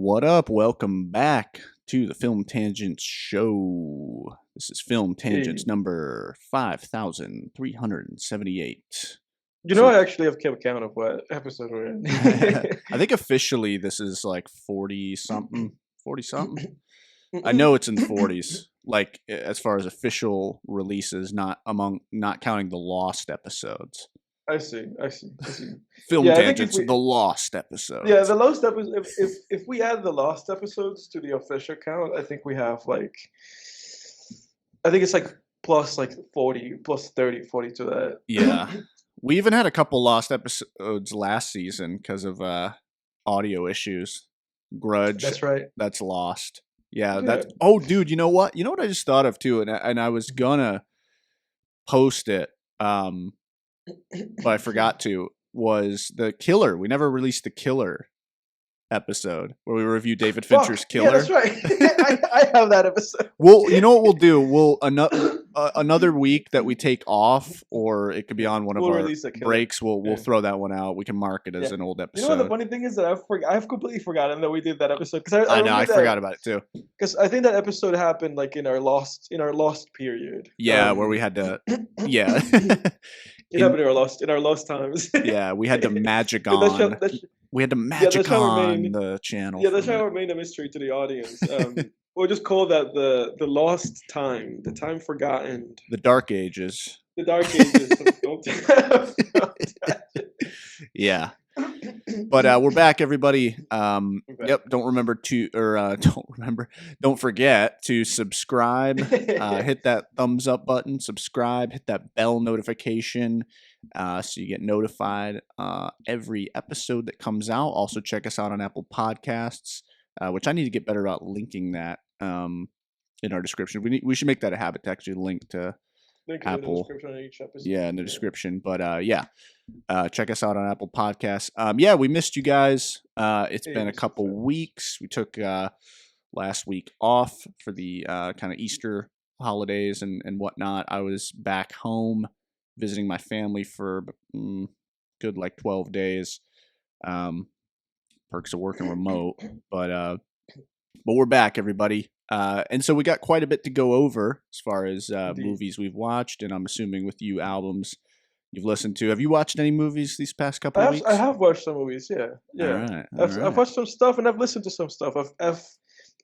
What up? Welcome back to the Film Tangents Show. This is Film Tangents Hey, number 5378. I So actually have kept count of what episode we're in. I think officially this is like 40 something, 40 something. I know it's in the 40s, like as far as official releases, not counting the lost episodes. I see. Film Yeah, I think Tangents, the lost the episodes. lost episode, if we add the lost episodes to the official count, I think we have I think it's like plus like 40, plus 30, 40 to Yeah. that. We even had a couple lost episodes last season because of audio issues. Grudge, That's right. that's lost. Yeah, Yeah. that's. Oh, dude, you know what? You know what I just thought of too, and I was gonna post it, but I forgot to. Was the Killer? We never released the Killer episode where we review David Fincher's Fuck. Yeah, that's Killer. right. I have that episode. Well, you know what we'll do? We'll another week that we take off, or it could be on one of We'll our release a killer. breaks. We'll Yeah. throw that one out. We can mark it as Yeah. an old You know what the episode. funny thing is that I've completely forgotten that we did that episode because I I know. remember I that forgot about it too. because I think that episode happened like in our lost period. Yeah, where we had to. Yeah, It happened in our lost times. yeah, we had to magic That's how, on. that's, We had to yeah, that's magic how on the channel for a that's how minute. I made a mystery to the audience. We'll just call that the lost time, the time forgotten, The Dark Ages. the dark ages of Yeah. But we're back, everybody. We're back. Yep. Don't forget to subscribe. Hit that thumbs up button. Subscribe. Hit that bell notification, so you get notified every episode that comes out. Also, check us out on Apple Podcasts, which I need to get better about linking that in our description. We should make that a habit to actually link to Link in the Apple. description of each episode. Yeah, in the description. But check us out on Apple Podcasts. Yeah, we missed you guys. It's Hey, been a Mr. couple Fett. weeks. We took last week off for the kind of Easter holidays and whatnot. I was back home visiting my family for good like 12 days. Perks of working remote, but we're back, everybody. And so we got quite a bit to go over as far as Indeed. movies we've watched, and I'm assuming with you albums you've listened to. Have you watched any movies these past couple of weeks? I have watched some movies. Yeah, All yeah. right, I've watched some stuff and I've listened to some stuff. I've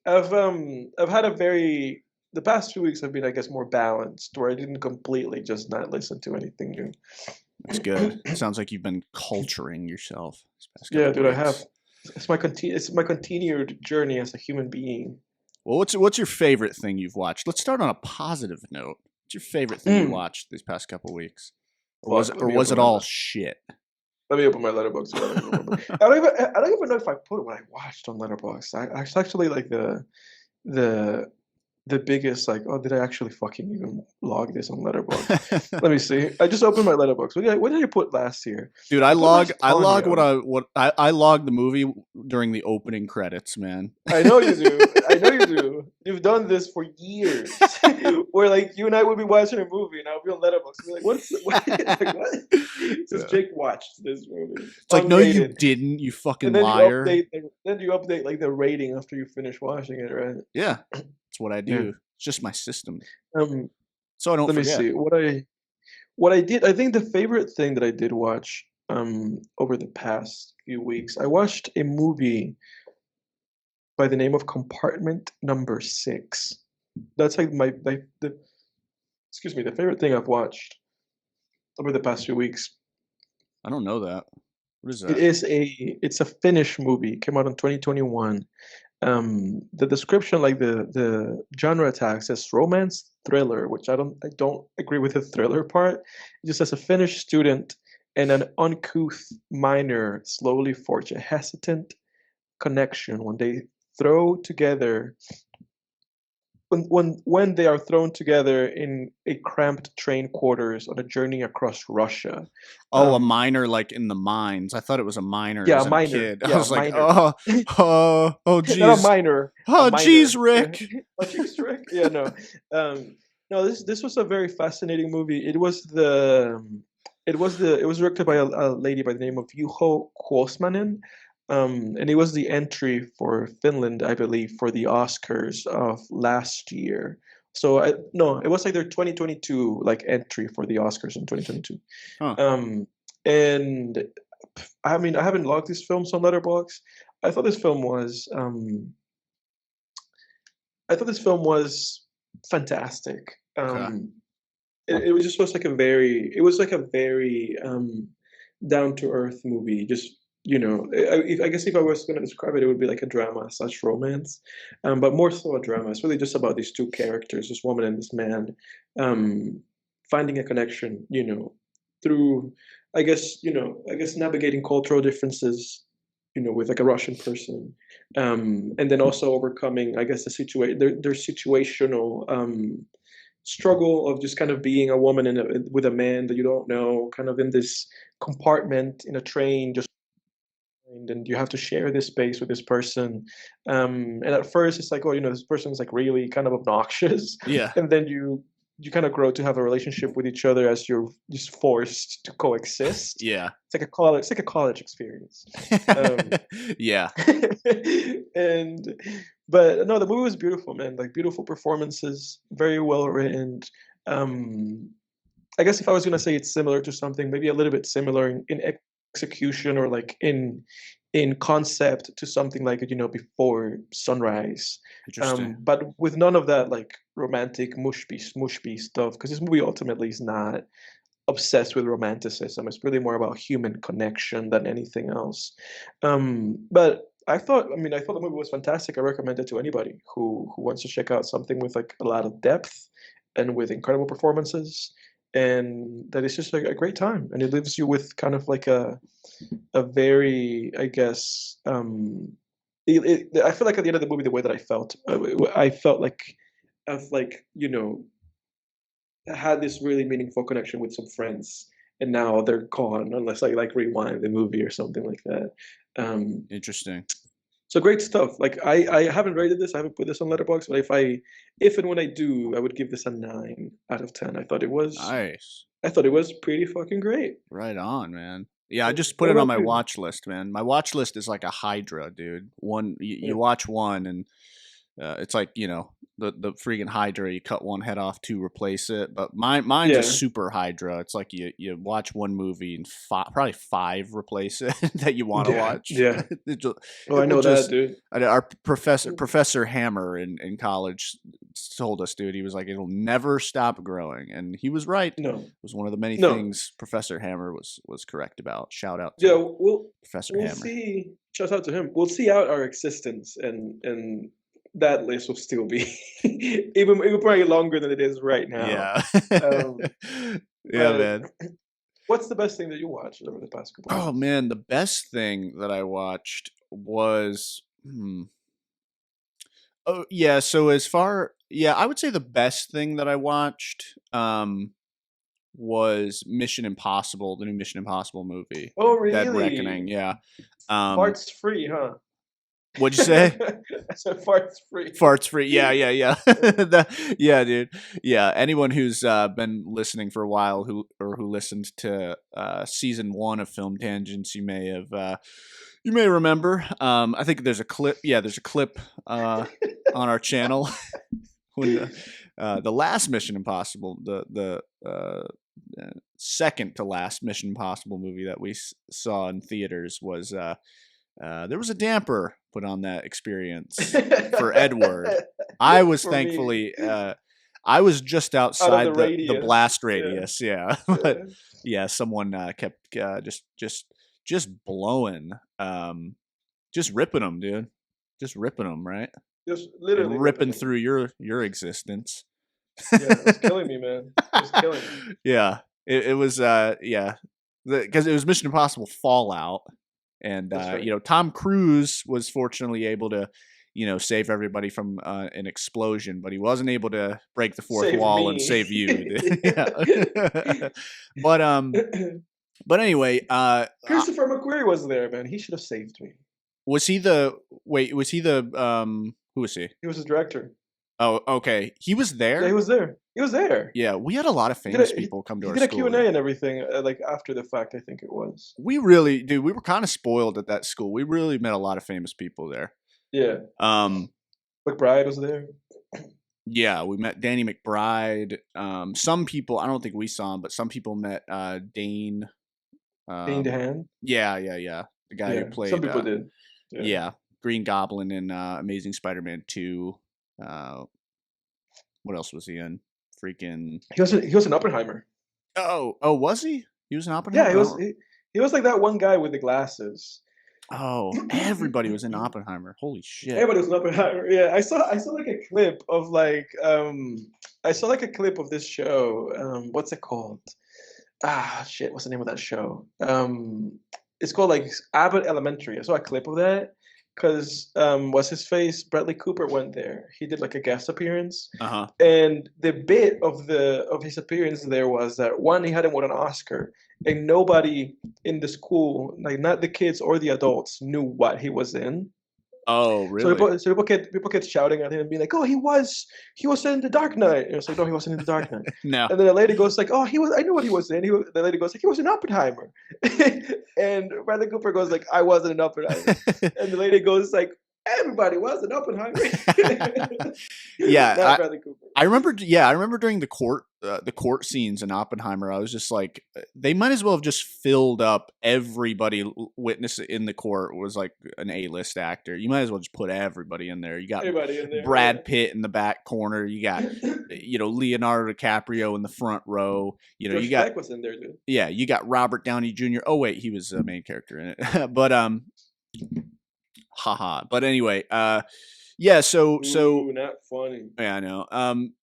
had the past few weeks have been, I guess, more balanced, where I didn't completely just not listen to anything new. That's good. It sounds like you've been culturing yourself these past Yeah, couple dude, I weeks. have. It's my continued journey as a human being. Well, what's your favorite thing you've watched? Let's start on a positive note. What's your favorite thing you watched these past couple weeks? Or Fuck, was it all shit? Let me open my letterbox. I don't even know if I put what I watched on Letterboxd. I actually like the biggest, like, oh, did I actually fucking even log this on Letterboxd? Let me see. I just opened my Letterboxd. What did I put last year? Dude, I log Ponyo. I logged the movie during the opening credits, man. I know you do. I know you do. You've done this for years. Where like you and I would be watching a movie and I'll be on Letterboxd. Be like, like, what? Says Jake watched this movie. It's like, no, you Unrated. didn't, you fucking And then liar. then you update like the rating after you finish watching it, right? Yeah, that's what I do. Yeah. It's just my system, Um, so I don't Let me forget. see what I did. I think the favorite thing that I did watch over the past few weeks, I watched a movie by the name of Compartment Number 6. That's like the excuse me, the favorite thing I've watched over the past few weeks. I don't know that. What is It that? is it's a Finnish movie. It came out in 2021. The description, like the genre tag, says romance thriller, which I don't agree with the thriller part. It just says a Finnish student and an uncouth minor slowly forge a hesitant connection when they throw together when they are thrown together in a cramped train quarters on a journey across Russia. Oh, a minor, like in the mines. I thought it was a minor Yeah, as a a minor. kid. I Yeah, was a like, minor. oh, Not a geez. minor. Oh, A minor. geez, Rick. Oh, geez, Rick. Yeah, no. No, this was a very fascinating movie. It was directed by a lady by the name of Juho Kuosmanen. And it was the entry for Finland, I believe, for the Oscars of last year. So I no, it was like their 2022 like entry for the Oscars in 2022. Huh. Um, and I mean, I haven't logged these films on Letterboxd. I thought this film was I thought this film was fantastic. Okay. It was just was like a very it was like a very down to earth movie. Just I guess if I was going to describe it, it would be like a drama slash romance, but more so a drama. It's really just about these two characters, this woman and this man, um, finding a connection. Through I guess navigating cultural differences. With like a Russian person, and then also overcoming, I guess, their situational struggle of just kind of being a woman with a man that you don't know, kind of in this compartment in a train, just and you have to share this space with this person. And at first, it's like, oh, this person is like really kind of obnoxious, Yeah. and then you kind of grow to have a relationship with each other as you're just forced to coexist. Yeah. It's like a college experience. Um, Yeah. and but no, the movie was beautiful, man. Like beautiful performances, very well written. Um, I guess if I was gonna say it's similar to something, maybe a little bit similar in execution or like in concept to something like Before Sunrise, Interesting. but with none of that like romantic mushby stuff. Because this movie ultimately is not obsessed with romanticism. It's really more about human connection than anything else. But I thought the movie was fantastic. I recommend it to anybody who wants to check out something with like a lot of depth and with incredible performances, and that it's just like a great time. And it leaves you with kind of like a very, I guess, I feel like at the end of the movie, the way that I felt like I've like had this really meaningful connection with some friends, and now they're gone unless I like rewind the movie or something like that. Um, Interesting. so great stuff. Like I haven't rated this, I haven't put this on Letterboxd, but if and when I do, I would give this a 9 out of 10. Nice. I thought it was pretty fucking great. Right on, man. Yeah, I just put What it on about my you? watch list, man. My watch list is like a hydra, dude. One, you Yeah. watch one, and it's like the freaking hydra. You cut one head off to replace it. But mine's a Yeah. super hydra. It's like you watch one movie and probably five replace it that you want to Yeah. watch. Yeah. Oh, It I will know that, just. dude. Our Professor Hammer in college told us, dude. He was like, it'll never stop growing, and he was right. It No. was one of the many No. things Professor Hammer was correct about. Shout out Yeah, to Professor we'll Hammer. see. Shout out to him. We'll see out our existence, and that list will still be even probably longer than it is right now. Yeah. Um, Yeah, but man. what's the best thing that you watched over the past couple Oh months? man, the best thing that I watched was oh yeah, so I would say the best thing that I watched was Mission Impossible, the new Mission Impossible movie, Oh, Dead really? Reckoning, yeah. Um Farts free, huh? what'd you say? I said farts free. Farts free. Yeah, yeah, yeah. Yeah. Yeah, dude. Yeah, anyone who's been listening for a while who listened to season 1 of Film Tangents, you may remember. I think there's a clip. Yeah, there's a clip on our channel when the last Mission Impossible, the second to last Mission Impossible movie that we saw in theaters was there was a damper put on that experience for Edward. I was For me, thankfully I was just out of the outside the radius. blast Yeah. radius, yeah. But Yeah. yeah, someone kept just blowing, just ripping them, dude. Just ripping them, right? Just And literally ripping ripping them. through your existence. Yeah, it was killing me, man. It was killing me. Yeah, it was yeah, because it was Mission Impossible Fallout, and That's right. Tom Cruise was fortunately able to save everybody from an explosion, but he wasn't able to break the fourth Save wall and me. save you. Yeah. but but anyway, Christopher McQuarrie was there, man. He should have saved me. was he the wait, was he the who was he? He was the director. Oh, okay. He was Yeah, he there? was there. He was there. Yeah, we had a lot of He did a famous people come to he our did a school. Q&A and everything, like, after the fact, I think it was. We really, dude, we were kind of spoiled at that school. We really met a lot of famous people there. Yeah. Um, McBride was there. yeah, we met Danny McBride. Some people, I don't think we saw him, but some people met Dane. Dane Um, DeHaan. yeah, the guy who Yeah, some played, people did. Yeah. yeah, Green Goblin in Amazing Spider-Man 2. What else was he in? Freaking. He was in Oppenheimer. Oh, was he? He was in Yeah, Oppenheimer. he was like that one guy with the glasses. Oh, everybody was in Oppenheimer. Holy shit. Everybody was in Oppenheimer. Yeah, I saw like a clip of like I saw like a clip of this show. What's it called? Ah, shit, what's the name of that show? It's called like Abbott Elementary. I saw a clip of that because what's his face? Bradley Cooper went there. He did like a guest appearance, Uh huh. and the bit of his appearance there was that one, he hadn't won an Oscar, and nobody in the school, like not the kids or the adults, knew what he was in. Oh, So really? people kept shouting at him and being like, "Oh, he was in the Dark Knight." And it's like, "No, he wasn't in the Dark Knight." No. And then the lady goes like, "Oh, he was. I know what he was in." The lady goes like, "He was in Oppenheimer." And Bradley Cooper goes like, "I wasn't in Oppenheimer." And the lady goes like, "Everybody was in Oppenheimer." Yeah, Not Bradley Cooper. I remember. Yeah, I remember during the court scenes in Oppenheimer. I was just like, they might as well have just filled up everybody. Witness in the court was like an A-list actor. You might as well just put everybody in there. You got Everybody in there. Brad Pitt in the back corner. You got Leonardo DiCaprio in the front row. George You got Beck was in there, dude. yeah, you got Robert Downey Jr. Oh wait, he was a main character in it. But haha. But anyway, yeah. So Ooh, not funny. yeah, I know.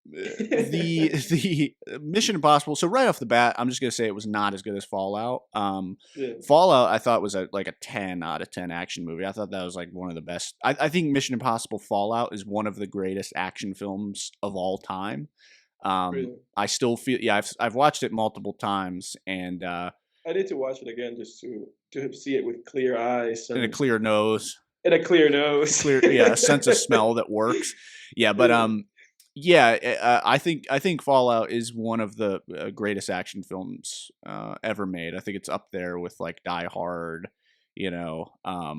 The Mission Impossible. So right off the bat, I'm just gonna say it was not as good as Fallout. Yeah, Fallout, I thought was like a 10 out of 10 action movie. I thought that was like one of the best. I think Mission Impossible Fallout is one of the greatest action films of all time. really. I still feel, yeah, I've watched it multiple times, and I need to watch it again just to see it with clear eyes a and clear nose. a clear nose. A sense of smell that works. Yeah, but Yeah. yeah, I think Fallout is one of the greatest action films ever made. I think it's up there with like Die Hard. You know, uh,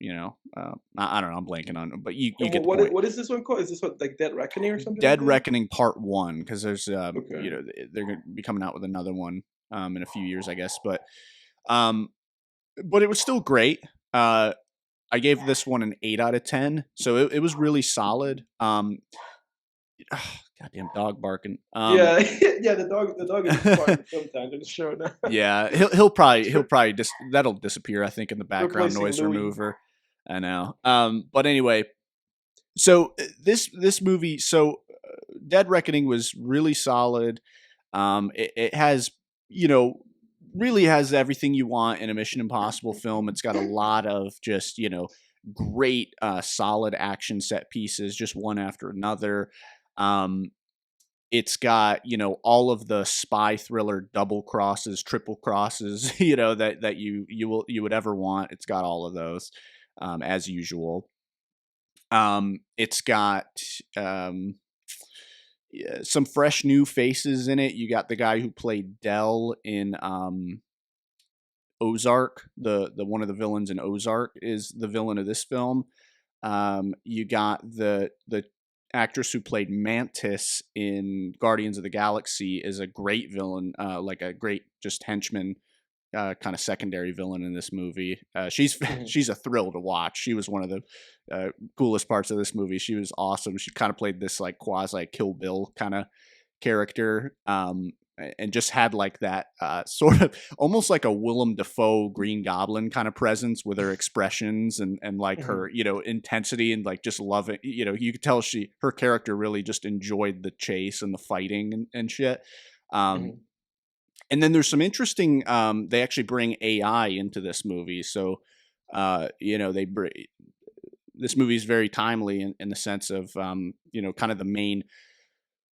I don't know. I'm blanking on, but you And get the point. what is this one called? Is this what like Dead Reckoning or something like Dead that? Reckoning Part 1, because there's Okay. they're going to be coming out with another one in a few years, I guess. Um, but it was still great. I gave this one an 8 out of 10, so it was really solid. Goddamn dog barking. Yeah, yeah. The dog is barking sometimes in the show now. Yeah, he'll probably that'll disappear. I think in the background Replacing noise Louis. remover. I know. But anyway, so this movie, Dead Reckoning was really solid. It has really has everything you want in a Mission Impossible film. It's got a lot of just great solid action set pieces, just one after another. It's got all of the spy thriller double crosses, triple crosses, that you would ever want. It's got all of those as usual. It's got some fresh new faces in it. You got the guy who played Dell in Ozark. The one of the villains in Ozark is the villain of this film. You got the actress who played Mantis in Guardians of the Galaxy is a great villain, like a great just henchman, kind of secondary villain in this movie. She's a thrill to watch. She was one of the coolest parts of this movie. She was awesome. She kind of played this like quasi Kill Bill kind of character, and just had like that sort of almost like a Willem Dafoe Green Goblin kind of presence with her expressions and like her intensity and like just loving. You could tell her character really just enjoyed the chase and the fighting and shit. And then there's some interesting. They actually bring AI into this movie, so this movie is very timely in the sense of kind of the main.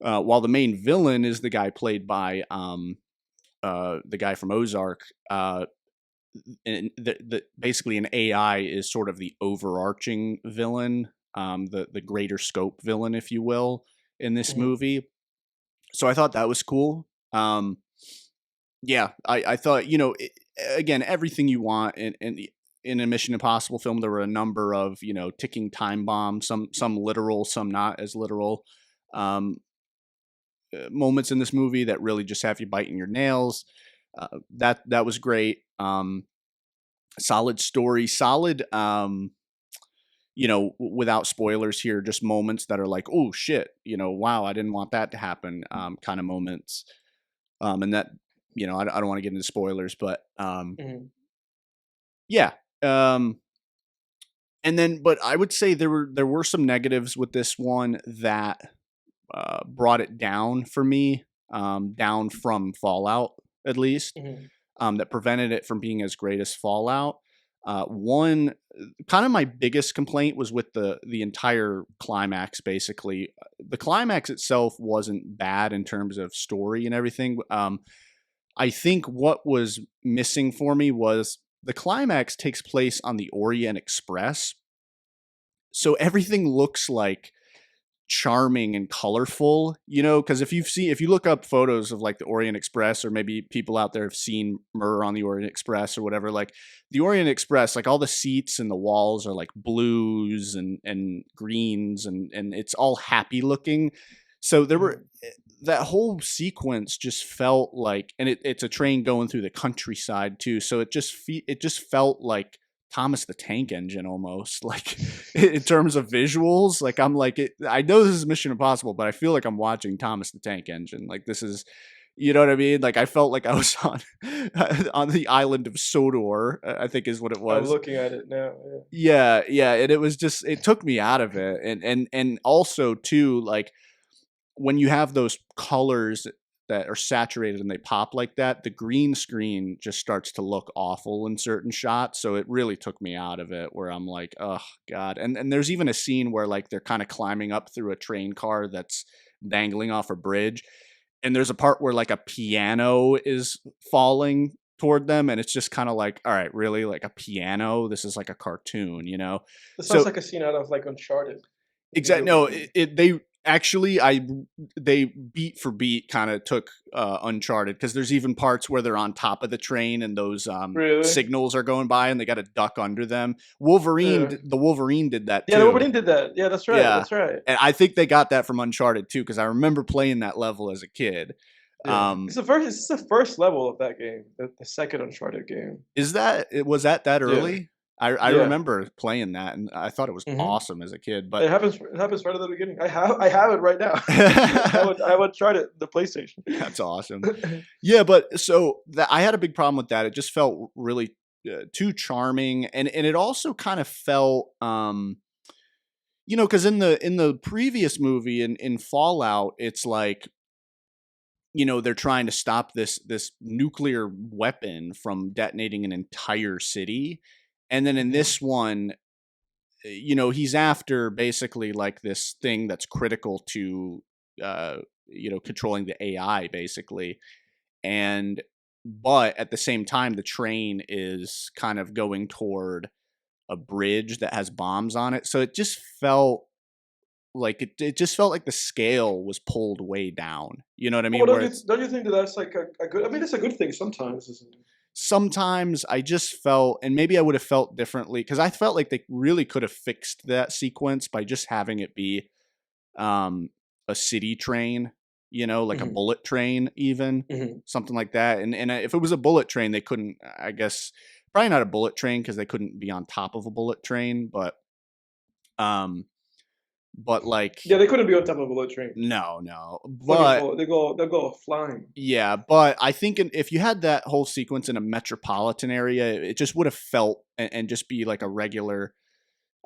While the main villain is the guy played by the guy from Ozark, and basically an AI is sort of the overarching villain. the greater scope villain, if you will, in this Mhm. movie. So I thought that was cool. Yeah, I thought, again, everything you want in a Mission Impossible film. There were a number of, ticking time bombs, some literal, some not as literal, um, moments in this movie that really just have you biting your nails. That was great. Solid story, solid. Without spoilers here, just moments that are like, oh shit, wow, I didn't want that to happen, kind of moments. And that, I don't want to get into spoilers, but Mhm. yeah. Um, and then, but I would say there were some negatives with this one that brought it down for me, down from Fallout at least, Mhm. that prevented it from being as great as Fallout. One kind of my biggest complaint was with the entire climax. Basically, the climax itself wasn't bad in terms of story and everything. I think what was missing for me was the climax takes place on the Orient Express, so everything looks like charming and colorful, because if you look up photos of like the Orient Express, or maybe people out there have seen Murder on the Orient Express or whatever, like the Orient Express, like all the seats and the walls are like blues and greens, and it's all happy looking. So there were Mhm. that whole sequence just felt like, and it's a train going through the countryside too, so it just felt like Thomas the Tank Engine almost, like in terms of visuals. Like I'm like, I know this is Mission Impossible, but I feel like I'm watching Thomas the Tank Engine. Like this is, you know what I mean? Like I felt like I was on on the island of Sodor, I think is what it I'm was. looking at it now. Yeah. Yeah, yeah, and it was just, it took me out of it, and also too, like when you have those colors that are saturated and they pop like that, the green screen just starts to look awful in certain shots. So it really took me out of it, where I'm like, oh God. And there's even a scene where like they're kind of climbing up through a train car that's dangling off a bridge. And there's a part where like a piano is falling toward them. And it's just kind of like, all right, really? Like a piano? This is like a cartoon? This sounds So like a scene out of like Uncharted, the exactly. video No, game. they actually, they beat for beat kind of took Uncharted, because there's even parts where they're on top of the train and those Really? signals are going by and they got to duck under them. Yeah. The Wolverine did that Yeah, the too. Wolverine did that. Yeah, that's right. Yeah, That's right. and I think they got that from Uncharted too, because I remember playing that level as a kid. Yeah. Um, It's the first level of that game, the second Uncharted game. was that Yeah. early? I Yeah. remember playing that and I thought it was Mhm. awesome as a kid, but It happens right at the beginning. I have it right now. I would try it the PlayStation. that's awesome. Yeah, but so I had a big problem with that. It just felt really too charming, and it also kind of felt, because in the previous movie in Fallout, it's like, they're trying to stop this nuclear weapon from detonating an entire city, and then in Mhm. this one, he's after basically like this thing that's critical to controlling the AI basically. And but at the same time, the train is kind of going toward a bridge that has bombs on it, so it just felt like it just felt like the scale was pulled way down, you know what I Well, mean, where it's don't you think that that's like a good? I mean, it's a good thing sometimes, isn't it? sometimes I just felt, and maybe I would have felt differently, because I felt like they really could have fixed that sequence by just having it be um, a city train, like a Mhm. bullet train, even Mhm. something like that. And if it was a bullet train, they couldn't. I guess probably not a bullet train, because they couldn't be on top of a bullet train. Um, but like Yeah, they couldn't be on top of a bullet train. no, no. Fucking But fall. They'll go flying. yeah, but I think if you had that whole sequence in a metropolitan area, it just would have felt, and just be like a regular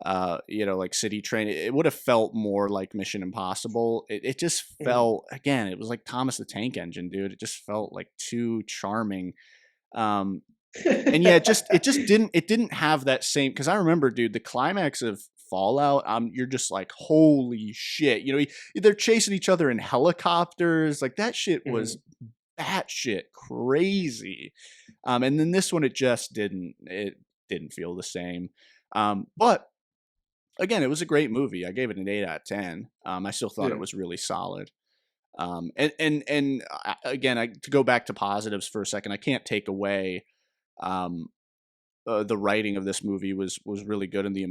like city train, it would have felt more like Mission Impossible. It just Mhm. felt, again, it was like Thomas the Tank Engine, dude. It just felt like too charming. Um and yeah, it didn't have that same, because I remember, dude, the climax of Fallout, you're just like, holy shit. They're chasing each other in helicopters. Like that shit was Mhm. batshit crazy. And then this one, it didn't feel the same. But again, it was a great movie. I gave it an 8 out of 10. I still thought Yeah. it was really solid. Again, to go back to positives for a second, I can't take away um, the writing of this movie was really good, and the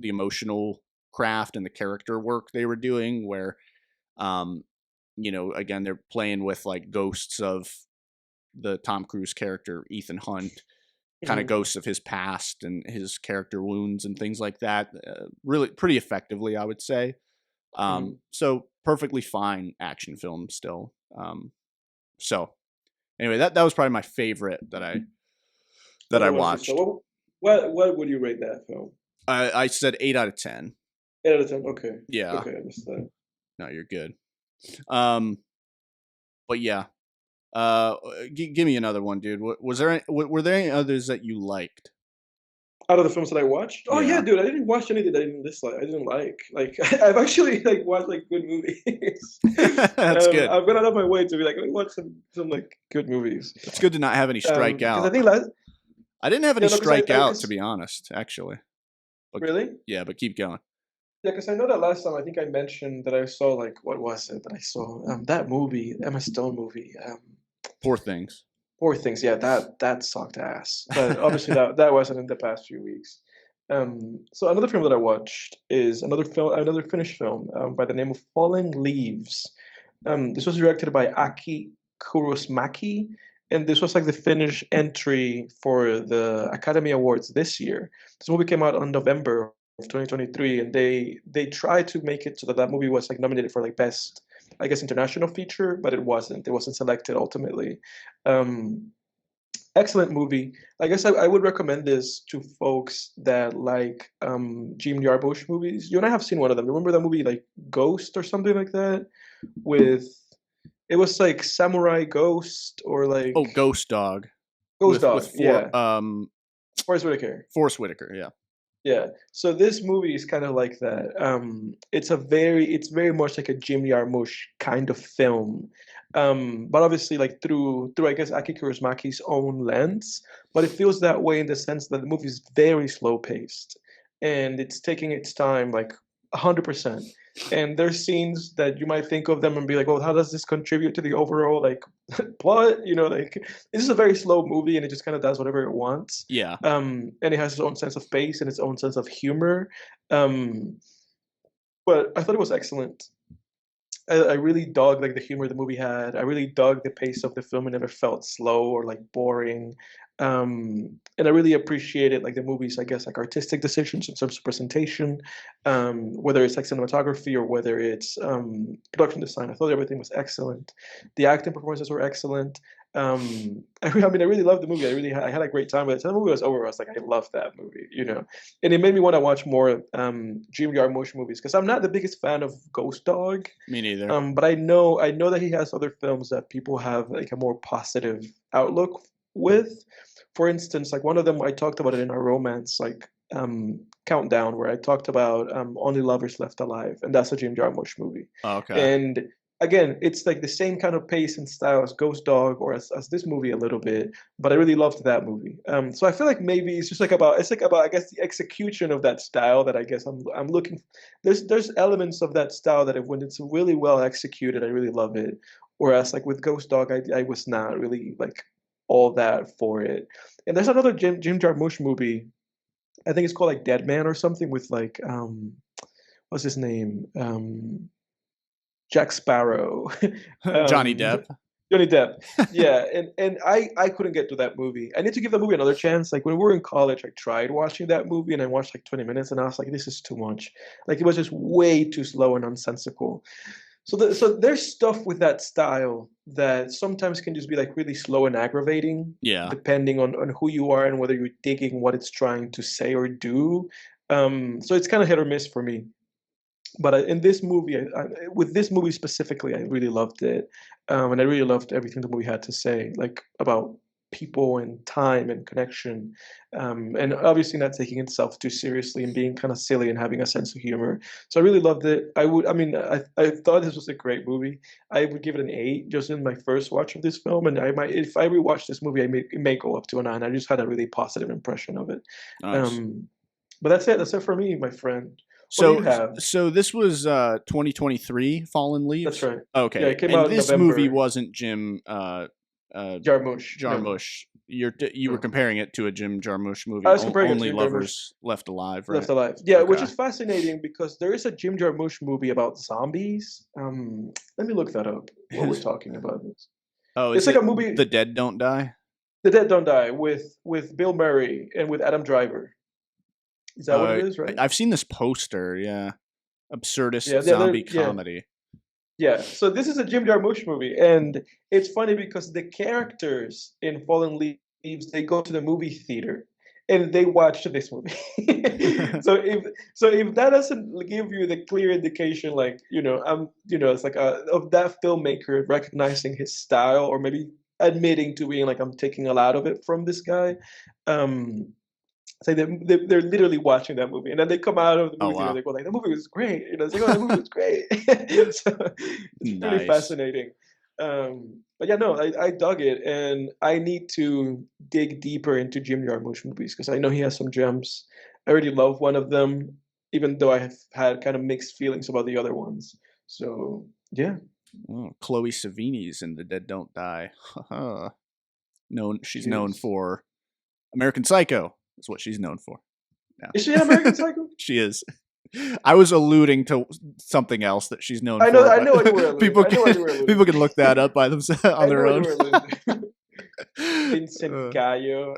emotional craft and the character work they were doing, where um, again, they're playing with like ghosts of the Tom Cruise character Ethan Hunt, kind of Hmm. ghosts of his past and his character wounds and things like that. Really, pretty effectively, I would say. Hmm. So perfectly fine action film still. So anyway, that was probably my favorite that That I I watched this watched. film. What would you rate that film? I said 8 out of 10. 8 out of 10. Okay. Yeah, Okay, I missed that. no, you're good. Um, but yeah, give me another one, dude. Was there were there any others that you liked? Out of the films that I watched, oh yeah, Yeah, dude, I didn't watch anything that I didn't dislike. I didn't like. Like I've actually like watched like good movies. that's good. I've gone out of my way to be like, let me watch some like good movies. It's good to not have any strike Because I out. think last, I didn't have any yeah, no, because strike out, to because be honest, actually. But really, yeah, but keep going. yeah, because I know that last time I think I mentioned that I saw like what was it that I saw that movie, Emma Stone movie, Poor things. Poor Things. Yeah, that sucked ass. But obviously that wasn't in the past few weeks. So another film that I watched is another Finnish film by the name of Falling Leaves. This was directed by Aki Kaurismäki, and this was like the Finnish entry for the Academy Awards this year. This movie came out on November of 2023, and they tried to make it so that movie was like nominated for like best, I guess, international feature, but it wasn't. It wasn't selected ultimately. Um, Excellent movie. I guess I would recommend this to folks that like Jim Jarmusch movies. You and I have seen one of them. Remember that movie like Ghost or something like that? With it was like Samurai Ghost or Oh, like Ghost Dog Ghost with Dog. Yeah. Forrest Forrest Whitaker. Whitaker. Yeah. Yeah. So this movie is kind of like that. It's very much like a Jim Jarmusch kind of film. But obviously like through I guess Aki Kaurismäki's own lens, but it feels that way in the sense that the movie is very slow paced and it's taking its time like 100%. And there's scenes that you might think of them and be like, well, how does this contribute to the overall like plot? You know, like this is a very slow movie and it just kind of does whatever it wants, Yeah. and it has its own sense of pace and its own sense of humor. Um, but I thought it was excellent. I really dug like the humor the movie had. I really dug the pace of the film. It never felt slow or like boring. And I really appreciated like the movie's, I guess, like artistic decisions in terms of presentation, whether it's like cinematography or whether it's production design. I thought everything was excellent. The acting performances were excellent. I mean, I really loved the movie. I had a great time with it. So the movie was over. I was like, I love that movie, you know, and it made me want to watch more Jim Jarmusch movies because I'm not the biggest fan of Ghost Dog. Me neither. But I know that he has other films that people have like a more positive outlook with. For instance, like one of them I talked about it in our romance like countdown where I talked about Only Lovers Left Alive, and that's a Jim Jarmusch movie. Okay. And again, it's like the same kind of pace and style as Ghost Dog or as this movie a little bit, but I really loved that movie. So I feel like maybe it's just like about I guess the execution of that style that I guess I'm looking. There's elements of that style that when it's really well executed, I really love it. Whereas like with Ghost Dog, I was not really like all that for it. And there's another Jim Jarmusch movie. I think it's called like Dead Man or something with like what's his name? Jack Sparrow. Johnny um, Depp. Johnny Depp. Yeah, and I couldn't get to that movie. I need to give that movie another chance. Like when we were in college, I tried watching that movie and I watched like 20 minutes and I was like, this is too much. Like it was just way too slow and nonsensical. So there's stuff with that style that sometimes can just be like really slow and aggravating, Yeah. depending on who you are and whether you're digging what it's trying to say or do. So it's kind of hit or miss for me. But in this movie, with this movie specifically, I really loved it, and I really loved everything the movie had to say, like about people and time and connection, and obviously not taking itself too seriously and being kind of silly and having a sense of humor. So I really loved it. I mean, I thought this was a great movie. I would give it an 8 just in my first watch of this film, and I might, if I rewatch this movie, it may go up to a 9. I just had a really positive impression of it. Nice. Um, But that's it. That's it for me, my friend. What do you So have? so this was 2023 Fallen That's Leaves. right. Yeah, Okay. it came And out in this movie November. wasn't Jim uh Jarmusch. No, Jarmusch. You were no. comparing it to a Jim Jarmusch I movie. was comparing it to Only Jim Jarmusch. Lovers Left Alive, Left right? Alive. Yeah, which Okay. is fascinating because there is a Jim Jarmusch movie about zombies. Let me look that up while we're talking about this. Oh, It's is like it a movie, The Dead Don't Die? The Dead Don't Die, with Bill Murray and with Adam Driver. Is that what it is, right? I've seen this poster. Yeah, absurdist Yeah, zombie yeah, comedy. yeah. So this is a Jim Jarmusch movie, and it's funny because the characters in Fallen Leaves they go to the movie theater and they watch this movie. so if that doesn't give you the clear indication, like it's like of that filmmaker recognizing his style or maybe admitting to being like I'm taking a lot of it from this guy. Um, it's like they're literally watching that movie, and then they come out of the Oh movie theater. wow, They go like, "The movie was great." It's like, "Oh, the movie was great." So it's pretty nice. fascinating. But yeah, no, I dug it, and I need to dig deeper into Jim Jarmusch movies because I know he has some gems. I already love one of them, even though I have had kind of mixed feelings about the other ones. So yeah, Oh, Chloe Savini's in The Dead Don't Die. She's known cheers. for American Psycho. Is what she's known for. Is she an Yeah, American Psycho? she is. I was alluding to something else that she's known I know, for, I but know what you were alluding. people I know what you can were alluding. people can look that up by themselves on I know their what you own. were alluding to. Vincent Uh, Gallo.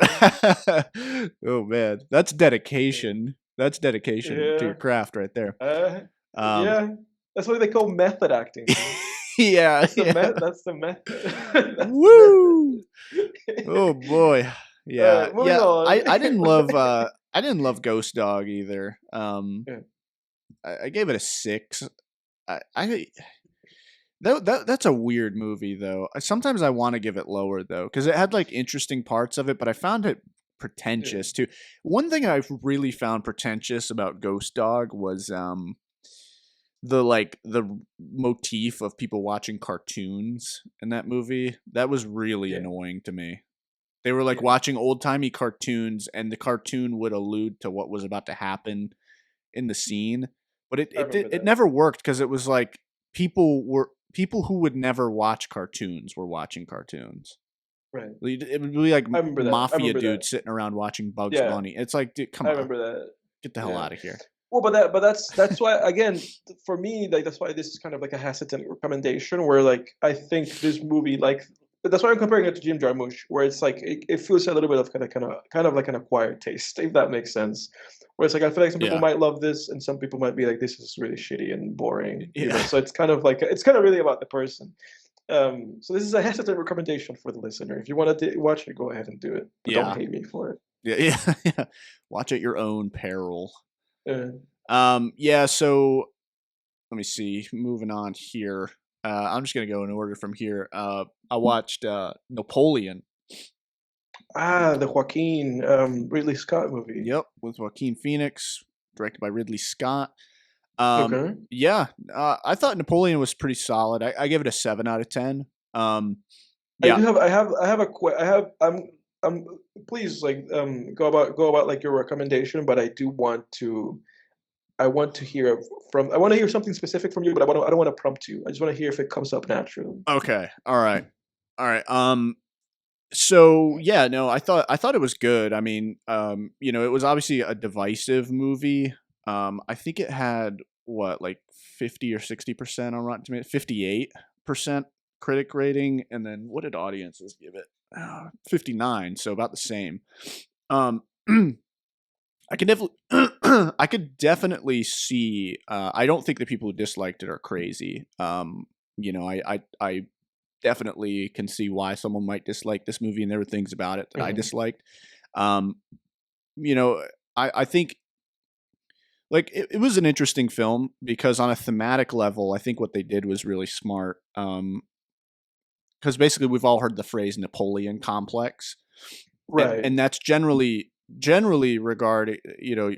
oh man, that's dedication. That's dedication to Yeah. your craft right there. Uh, Um, yeah. That's what they call method acting, man. yeah, yeah. That's the method. That's the Woo! Oh boy. Yeah. method. Moving Yeah. on. I didn't love Ghost Dog either. Yeah. I gave it a 6. I that's a weird movie though. Sometimes I want to give it lower though cuz it had like interesting parts of it, but I found it Yeah. pretentious too. One thing I really found pretentious about Ghost Dog was the motif of people watching cartoons in that movie. That was really Yeah. annoying to me. They were like Yeah. watching old-timey cartoons and the cartoon would allude to what was about to happen in the scene, but I remember it that. never worked because it was like people who would never watch cartoons were watching cartoons. Right. It would be like I remember that. I mafia remember that. dudes sitting around watching Bugs Yeah. Bunny. It's like, dude, come I on, remember that. get the hell Yeah. out of here. Well, but that's why again for me like that's why this is kind of like a hesitant recommendation where like I think this movie like that's why I'm comparing it to Jim Jarmusch where it's like it feels a little bit of kind of like an acquired taste if that makes sense. Where it's like I feel like some people Yeah, might love this and some people might be like this is really shitty and boring. yeah, So it's kind of like it's kind of really about the person. So this is a hesitant recommendation for the listener. If you want to watch it, go ahead and do it, but don't yeah, hate me for it. yeah, yeah, yeah. Watch at your own peril. Uh, Yeah. So let me see. Moving on here. I'm just gonna go in order from here. I watched Napoleon. the Joaquin Ridley Scott movie. Yep, with Joaquin Phoenix, directed by Ridley Scott. Okay. Yeah, I thought Napoleon was pretty solid. I gave it a 7 out of 10. Um, I yeah, do have I have a I have I'm please like go about like your recommendation, but I want to hear from I want to hear something specific from you, but I don't want to prompt you. I just want to hear if it comes up naturally. okay, all right, all right. So yeah, no, I thought it was good. I mean, it was obviously a divisive movie. I think it had what like 50 or 60% on Rotten Tomatoes, 58% critic rating, and then what did audiences give it? 59, so about the same. Um, I can definitely, I could definitely see. I don't think the people who disliked it are crazy. I definitely can see why someone might dislike this movie, and there were things about it that I Mhm. disliked. Um, I think like it was an interesting film because on a thematic level, I think what they did was really smart. Because basically we've all heard the phrase Napoleon complex, Right. and that's generally regarded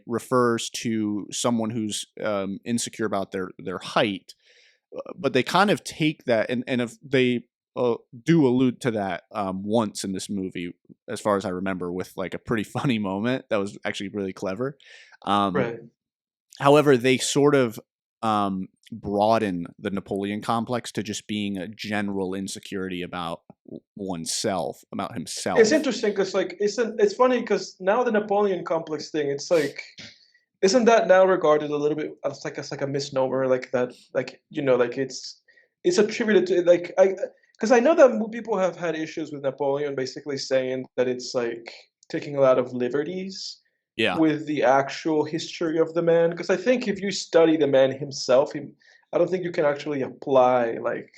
refers to someone who's insecure about their height, but they kind of take that and if they do allude to that once in this movie, as far as I remember, with like a pretty funny moment that was actually really clever. Um, Right. However, they sort of broaden the Napoleon complex to just being a general insecurity about oneself, about It's himself. interesting because like it's funny because now the Napoleon complex thing, it's like isn't that now regarded a little bit as like a misnomer, like that, like like it's attributed to like I because I know that people have had issues with Napoleon basically saying that it's like taking a lot of liberties Yeah. with the actual history of the man. Because I think if you study the man himself, I don't think you can actually apply like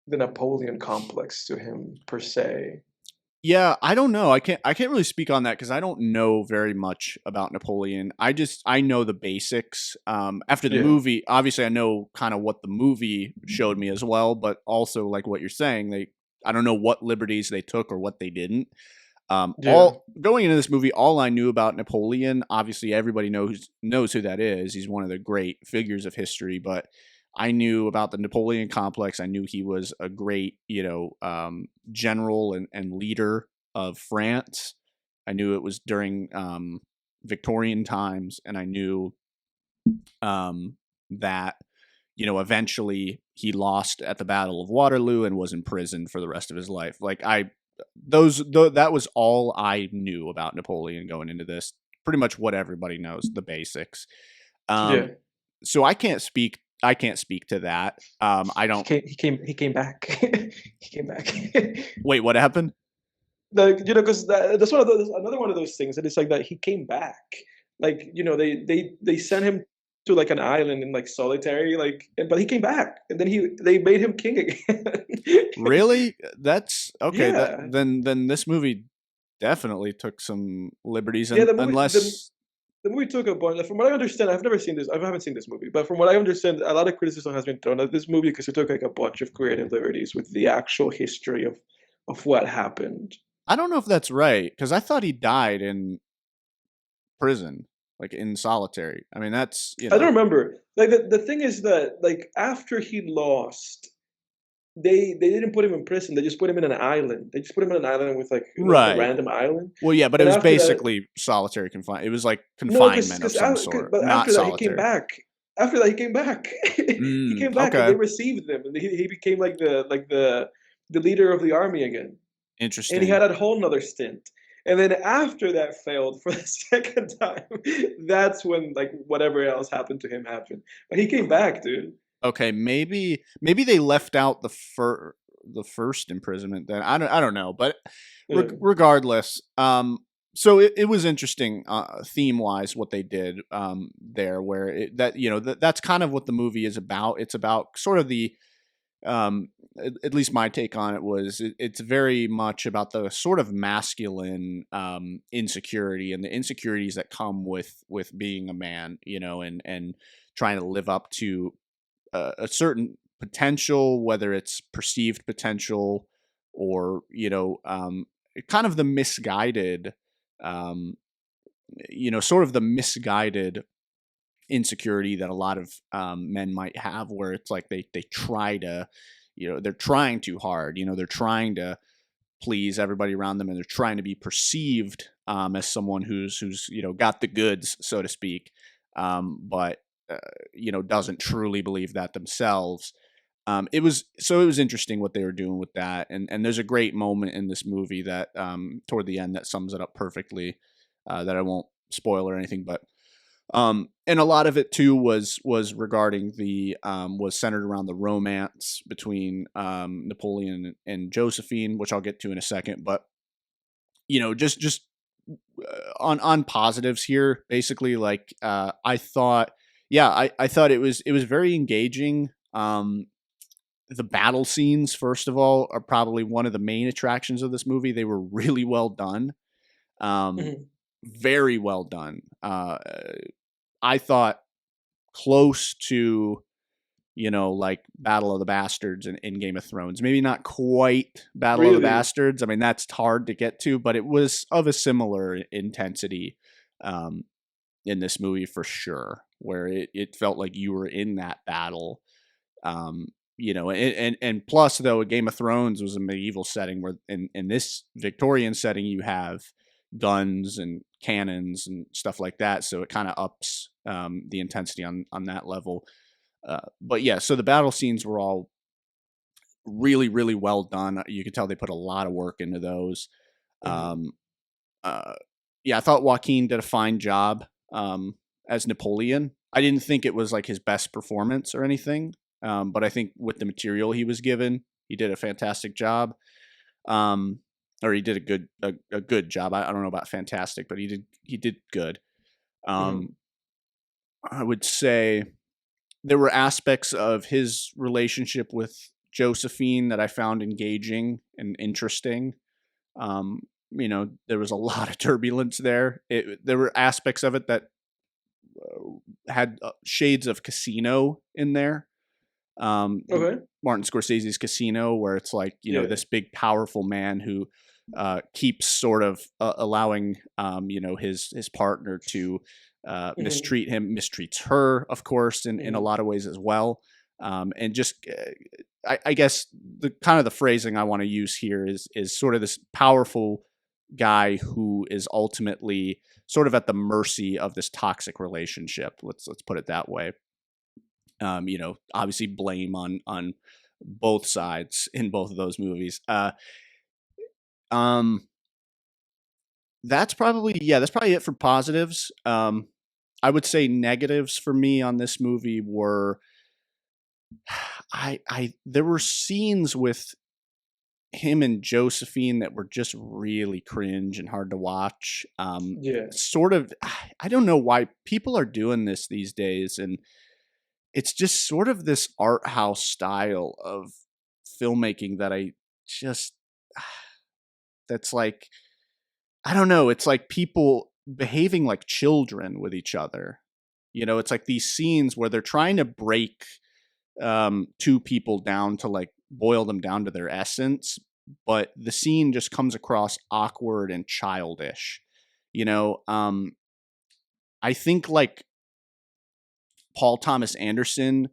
the Napoleon complex to him per se. Yeah, I don't know. I can't really speak on that because I don't know very much about Napoleon. I know the basics. After the Yeah, movie, obviously I know kind of what the movie showed me as well, but also like what you're saying, I don't know what liberties they took or what they didn't. yeah, All going into this movie, all I knew about Napoleon, obviously everybody knows who that is. He's one of the great figures of history, but I knew about the Napoleon complex. I knew he was a great, general and leader of France. I knew it was during Victorian times, and I knew that eventually he lost at the Battle of Waterloo and was imprisoned for the rest of his life. That was all I knew about Napoleon going into this. Pretty much what everybody knows, the basics. yeah. Um, so I can't speak to that. I He don't. came. He came back. He came back. Wait, what happened? Like because that's one of those another one of those things that it's like that he came back. Like they sent him to like an island in like solitary but he came back and then they made him king again. Really? That's okay. That Yeah. then this movie definitely took some liberties, Yeah, and unless the movie took a bunch. From what I understand, I've never seen this. I haven't seen this movie, but from what I understand, a lot of criticism has been thrown at this movie because it took like a bunch of creative liberties with the actual history of what happened. I don't know if that's right because I thought he died in prison, like in solitary. I mean, that's I don't remember. Like the thing is that like after he lost, they didn't put him in prison. They just put him in an island. They just put him in an island with like a right. random island. Well, yeah, but it And was after that, basically solitary confinement. It was like no, confinement of some sort, but not after that he came solitary. back. After that he came back. He came back and Okay, they received him and he became like the leader of the army again. And he interesting. had a whole nother stint. And then after that failed for the second time, that's when like whatever else happened to him happened. But he came back, dude. Okay, maybe they left out the first imprisonment. Then I don't know, but Yeah. regardless, so it was interesting theme wise what they did there, where that's kind of what the movie is about. It's about sort of the at least my take on it was it's very much about the sort of masculine insecurity and the insecurities that come with being a man, and trying to live up to a certain potential, whether it's perceived potential or kind of the misguided, um, sort of the misguided insecurity that a lot of men might have, where it's like they try to, they're trying too hard, they're trying to please everybody around them, and they're trying to be perceived as someone who's got the goods, so to speak, but doesn't truly believe that themselves. It was interesting what they were doing with that, and there's a great moment in this movie that toward the end that sums it up perfectly, that I won't spoil or anything, but and a lot of it too was regarding was centered around the romance between Napoleon and Josephine, which I'll get to in a second. But just on positives here, basically, like I thought, yeah, I thought it was very engaging. The battle scenes, first of all, are probably one of the main attractions of this movie. They were really well done, um, Mhm. very well done. I thought close to like Battle of the Bastards in Game of Thrones. Maybe not quite Battle of the Really? Bastards. I mean, that's hard to get to, but it was of a similar intensity um, in this movie for sure, where it felt like you were in that battle. and plus though, Game of Thrones was a medieval setting, where in this Victorian setting you have guns and cannons and stuff like that, so it kind of ups the intensity on that level. But yeah, so the battle scenes were all really, really well done. You could tell they put a lot of work into those. Um, uh, yeah, I thought Joaquin did a fine job as Napoleon. I didn't think it was like his best performance or anything, but I think with the material he was given, he did a fantastic job. Or he did a good job. I don't know about fantastic, but he did good. I would say there were aspects of his relationship with Josephine that I found engaging and interesting. There was a lot of turbulence there. There were aspects of it that had shades of Casino in there. Okay. Martin Scorsese's Casino, where it's like, this big, powerful man who keeps sort of allowing, his partner to mistreat him, mistreats her, of course, in a lot of ways as well. And just, I guess the kind of the phrasing I want to use here is sort of this powerful guy who is ultimately sort of at the mercy of this toxic relationship. Let's put it that way. Obviously blame on both sides in both of those movies. That's probably it for positives. I would say negatives for me on this movie were, there were scenes with him and Josephine that were just really cringe and hard to watch. Sort of, I don't know why people are doing this these days, and it's just sort of this art house style of filmmaking that I just, that's like, I don't know. It's like people behaving like children with each other. It's like these scenes where they're trying to break two people down to like boil them down to their essence, but the scene just comes across awkward and childish. I think like Paul Thomas Anderson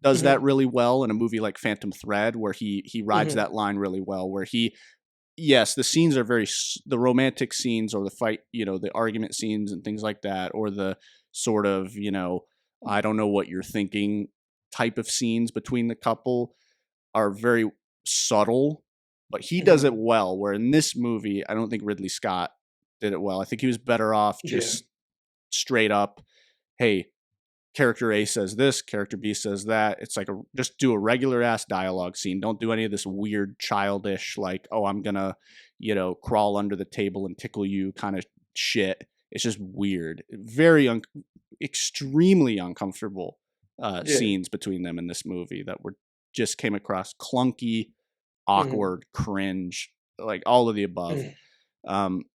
does that really well in a movie like Phantom Thread, where he rides that line really well, where yes, the scenes are the romantic scenes, or the fight, the argument scenes and things like that, or the sort of, I don't know what you're thinking type of scenes between the couple are very subtle, but he does it well, where in this movie, I don't think Ridley Scott did it well. I think he was better off just straight up, hey, character A says this, character B says that. It's like just do a regular ass dialogue scene. Don't do any of this weird childish, like, oh, I'm gonna, crawl under the table and tickle you kind of shit. It's just weird. Very extremely uncomfortable scenes between them in this movie that just came across clunky, awkward, cringe, like all of the above.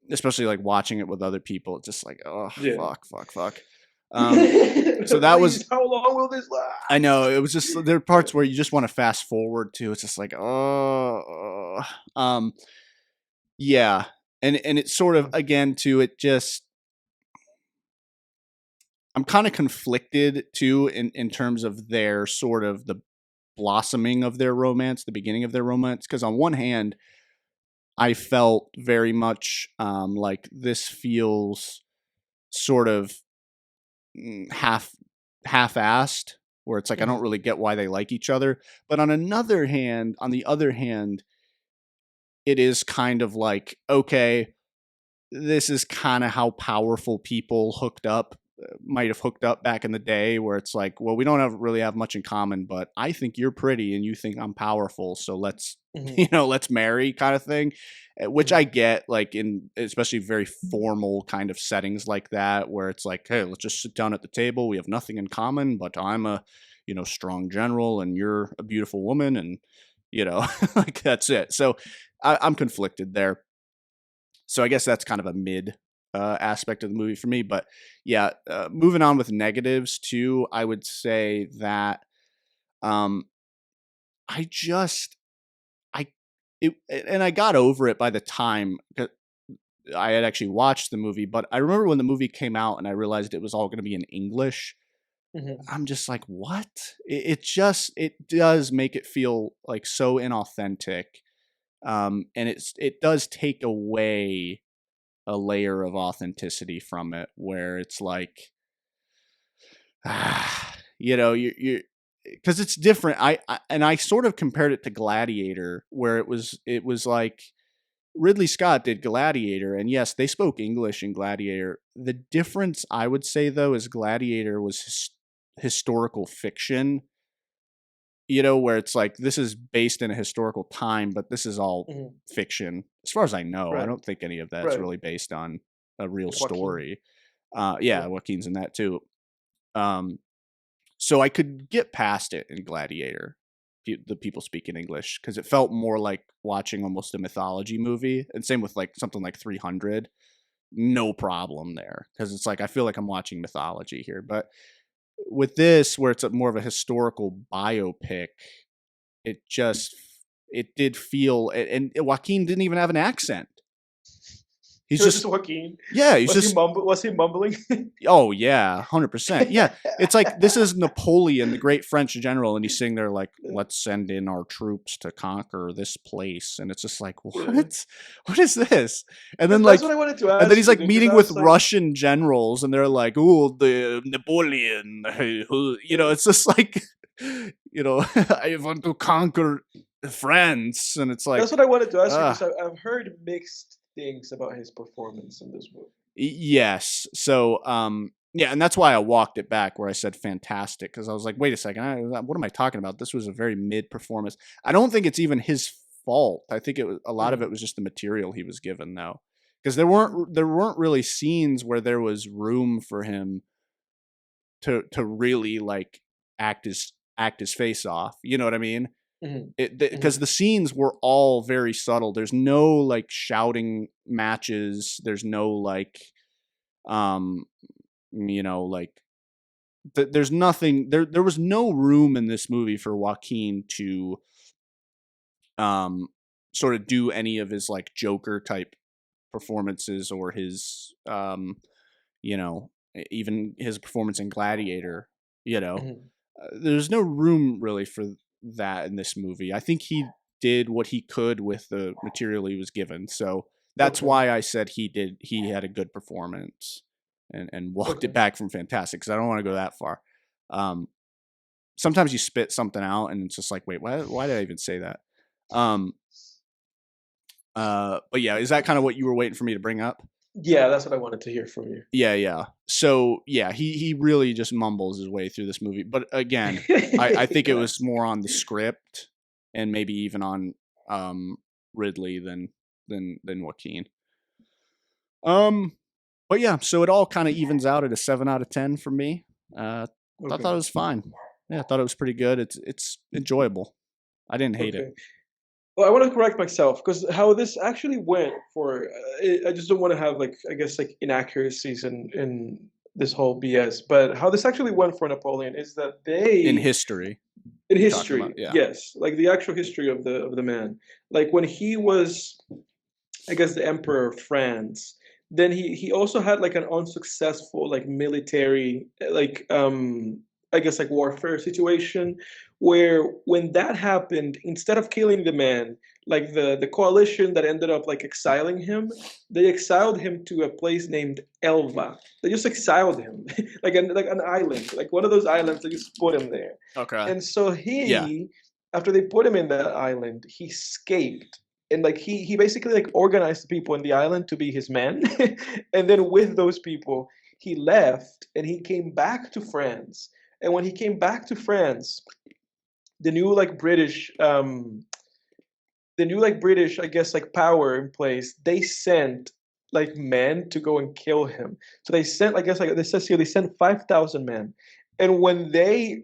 Especially like watching it with other people. It's just like, oh, fuck. So that was, how long will this last? I know, it was just, there are parts where you just want to fast forward to. It's just like, yeah. And it's sort of, again, too, it just, I'm kind of conflicted too in terms of their sort of the blossoming of their romance, the beginning of their romance. Because on one hand, I felt very much like this feels sort of half-assed, where it's like, I don't really get why they like each other. But on the other hand, it is kind of like, okay, this is kind of how powerful people might have hooked up back in the day, where it's like, well, we don't really have much in common, but I think you're pretty and you think I'm powerful, so let's let's marry, kind of thing. Which I get, like, in especially very formal kind of settings like that, where it's like, hey, let's just sit down at the table, we have nothing in common, but I'm a strong general and you're a beautiful woman, and like, that's it. So I'm conflicted there. So I guess that's kind of a mid aspect of the movie for me. But yeah, moving on with negatives too, I would say that I got over it by the time I had actually watched the movie. But I remember when the movie came out and I realized it was all going to be in English, I'm just like, what? It does make it feel like so inauthentic. And it does take away a layer of authenticity from it, where it's like, you because it's different. I sort of compared it to Gladiator, where it was like Ridley Scott did Gladiator, and yes, they spoke English in Gladiator. The difference, I would say, though, is Gladiator was historical fiction, where it's like, this is based in a historical time, but this is all fiction. As far as I know, I don't think any of that's really based on a real story. Joaquin's in that too. So I could get past it in Gladiator, the people speaking English, because it felt more like watching almost a mythology movie. And same with like something like 300, no problem there, because it's like, I feel like I'm watching mythology here. But with this, where it's more of a historical biopic, it did feel, and Joaquin didn't even have an accent. He's just Joaquin. Yeah, he's was he mumbling? Oh yeah, 100%. Yeah, it's like, this is Napoleon, the great French general, and he's sitting there like, let's send in our troops to conquer this place, and it's just like, what? What is this? And then that's what I wanted to ask. And then he's like meeting with Russian generals, and they're like, "Oh, the Napoleon," it's just like, I want to conquer France, and it's like, that's what I wanted to ask you, because I've heard mixed things about his performance in this movie. Yes. So, and that's why I walked it back where I said fantastic, because I was like, wait a second, what am I talking about? This was a very mid performance. I don't think it's even his fault. I think a lot of it was just the material he was given, though, because there weren't really scenes where there was room for him to really like act his face off. You know what I mean? Because the scenes were all very subtle. There's no like shouting matches. There's no like, there's nothing. There was no room in this movie for Joaquin to, sort of do any of his like Joker type performances, or his, even his performance in Gladiator. There's no room really for that in this movie. I think he did what he could with the material he was given. So that's why I said he had a good performance, and walked it back from fantastic, because I don't want to go that far. Sometimes you spit something out and it's just like, wait, why did I even say that? But yeah, is that kind of what you were waiting for me to bring up? Yeah, that's what I wanted to hear from you. Yeah. So yeah, he really just mumbles his way through this movie. But again, I think it was more on the script, and maybe even on Ridley than Joaquin. But yeah, so it all kind of evens out at a 7 out of 10 for me. I thought it was fine. Yeah, I thought it was pretty good. It's enjoyable. I didn't hate it. Well, I want to correct myself, because how this actually went for, I just don't want to have inaccuracies in this whole BS. But how this actually went for Napoleon is that in history, yes, like the actual history of the man, like when he was, I guess, the emperor of France. Then he also had like an unsuccessful like military I guess like warfare situation, where when that happened, instead of killing the man, like the coalition that ended up like exiling him, they exiled him to a place named Elva. They just exiled him like an island, like one of those islands. They just put him there. Okay. And so after they put him in that island, he escaped. And like he basically like organized the people in the island to be his men. And then with those people, he left and he came back to France. And when he came back to France, the new British, I guess, like power in place, they sent like men to go and kill him. So they sent, I guess, like this says here, they sent 5,000 men. And when they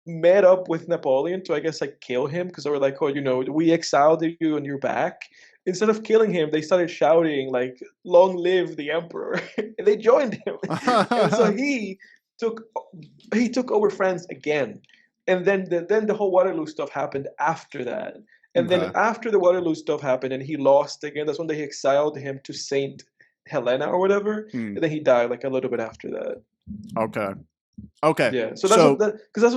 met up with Napoleon to, I guess, like kill him, because they were like, oh, we exiled you and you're back. Instead of killing him, they started shouting like, "Long live the emperor!" And they joined him. And so he took over France again. And then the whole Waterloo stuff happened after that. And then after the Waterloo stuff happened and he lost again, that's when they exiled him to Saint Helena or whatever. And then he died like a little bit after that. Okay. Okay. Yeah, so So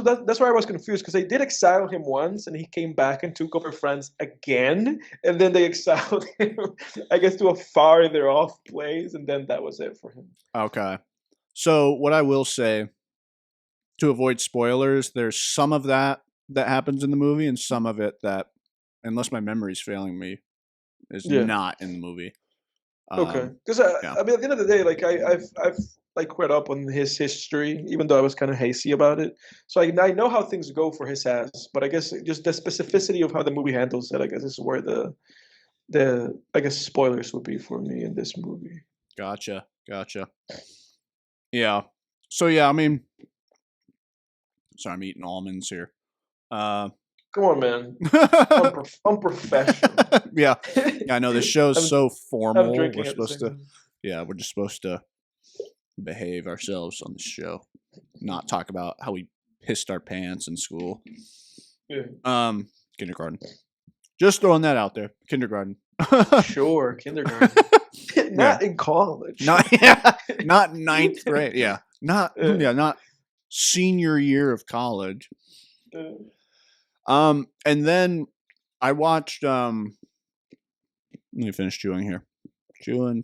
that's where I was confused because they did exile him once, and he came back and took over France again, and then they exiled him, I guess, to a farther off place, and then that was it for him. okay. So what I will say to avoid spoilers, there's some of that happens in the movie, and some of it that, unless my memory's failing me, is Yeah. not in the movie. Okay. Because Yeah. I mean, at the end of the day, like I've like read up on his history, even though I was kind of hazy about it. So I know how things go for his ass, but I guess just the specificity of how the movie handles it, I guess, is where the I guess spoilers would be for me in this movie. Gotcha. Yeah. So yeah, I mean, sorry, I'm eating almonds here. Come on, man. Unprofessional. Yeah. I know this show's I'm so I'm formal. drinking at the same time. We're just supposed to behave ourselves on the show, not talk about how we pissed our pants in school. Yeah. Kindergarten. Just throwing that out there. Kindergarten. Sure, kindergarten. Not in college. Not ninth grade. Yeah. Not senior year of college. And then I watched let me finish chewing here. Chewing.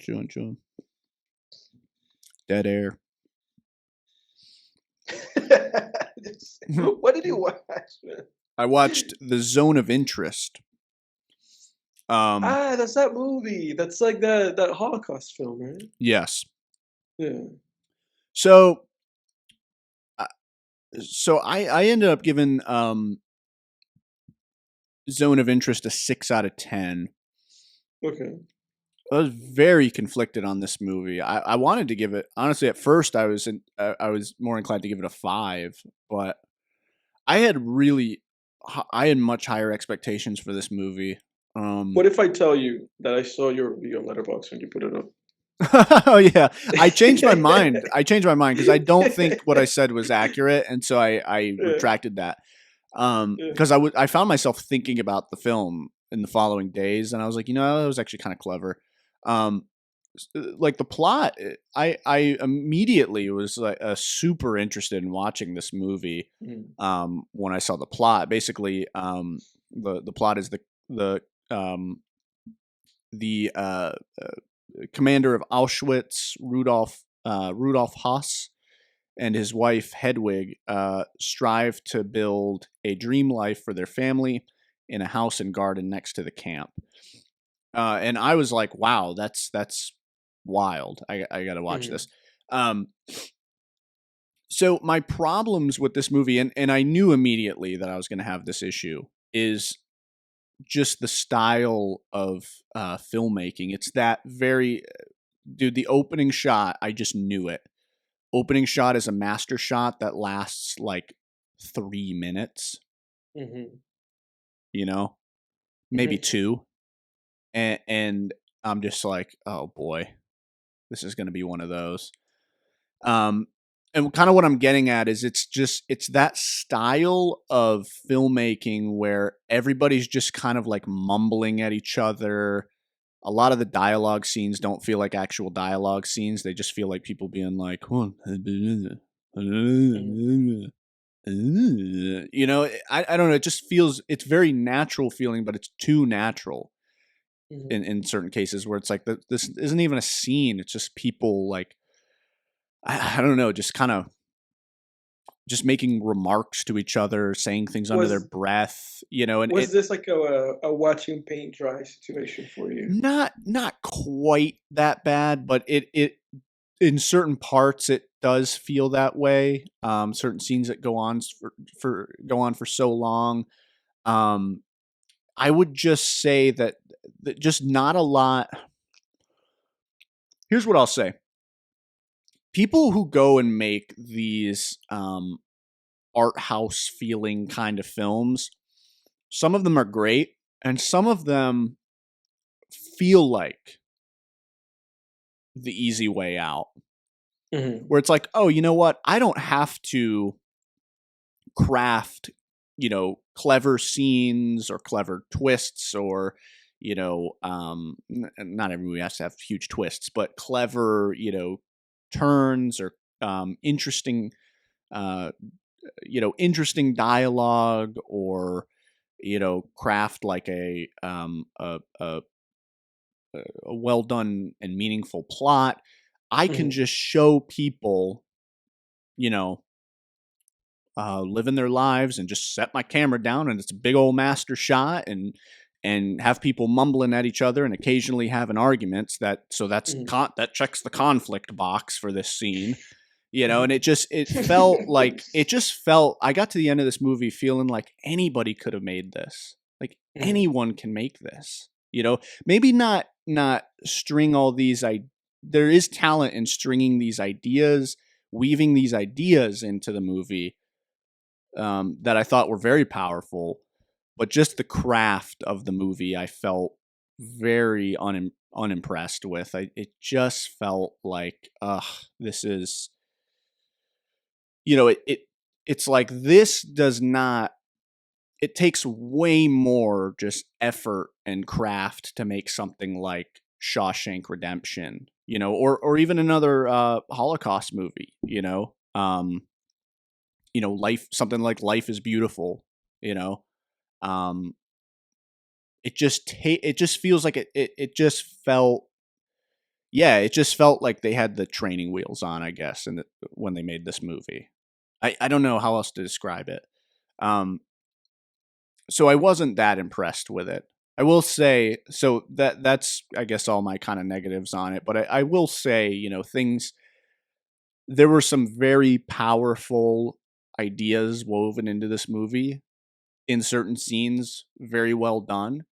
Dead air. What did you watch? I watched The Zone of Interest. That's that movie. That's like that Holocaust film, right? Yes. Yeah. So I ended up giving Zone of Interest a 6 out of 10. Okay. I was very conflicted on this movie. I wanted to give it, honestly, at first I was more inclined to give it a 5, but I had much higher expectations for this movie. What if I tell you that I saw your review on Letterboxd when you put it up? Oh yeah, I changed my mind. Because I don't think what I said was accurate, and so I retracted that. Because I found myself thinking about the film in the following days, and I was like, that was actually kind of clever. Like the plot, I immediately was like super interested in watching this movie. When I saw the plot, basically, the plot is the commander of Auschwitz, Rudolf Haas, and his wife Hedwig strive to build a dream life for their family in a house and garden next to the camp. And I was like, wow, that's wild. I got to watch this. So my problems with this movie, and I knew immediately that I was going to have this issue, is just the style of filmmaking. It's that very, dude, the opening shot, I just knew it. Opening shot is a master shot that lasts like 3 minutes. Maybe 2. And I'm just like, oh boy, this is going to be one of those. And kind of what I'm getting at is it's that style of filmmaking where everybody's just kind of like mumbling at each other. A lot of the dialogue scenes don't feel like actual dialogue scenes. They just feel like people being like, I don't know. It just feels, it's very natural feeling, but it's too natural in certain cases where it's like, this isn't even a scene. It's just people like, I don't know, just kind of just making remarks to each other, saying things under their breath, and was this like a watching paint dry situation for you? Not quite that bad, but it in certain parts it does feel that way. Certain scenes that go on for so long. I would just say that just not a lot. Here's what I'll say. People who go and make these art house feeling kind of films, some of them are great, and some of them feel like the easy way out. Where it's like, oh, you know what? I don't have to craft, clever scenes or clever twists or, not every movie has to have huge twists, but clever, turns or interesting uh, interesting dialogue or, craft like a well done and meaningful plot. I can Mhm. just show people, you know, living their lives and just set my camera down and it's a big old master shot and have people mumbling at each other and occasionally having arguments Mhm. that checks the conflict box for this scene, and Mhm. it just felt I got to the end of this movie feeling like anybody could have made this. Like Mhm. anyone can make this. Maybe not string all these there is talent in stringing these ideas, weaving these ideas into the movie, that I thought were very powerful, but just the craft of the movie, I felt very unimpressed with. It just felt like, this is, it's like this does not. It takes way more just effort and craft to make something like Shawshank Redemption, or even another Holocaust movie, life something like Life is Beautiful, you know. Um, it just feels like it just felt, yeah, it just felt like they had the training wheels on, I guess, and when they made this movie. I don't know how else to describe it. Um, so I wasn't that impressed with it. I will say, so that's I guess all my kind of negatives on it, but I will say, things, there were some very powerful ideas woven into this movie in certain scenes, very well done,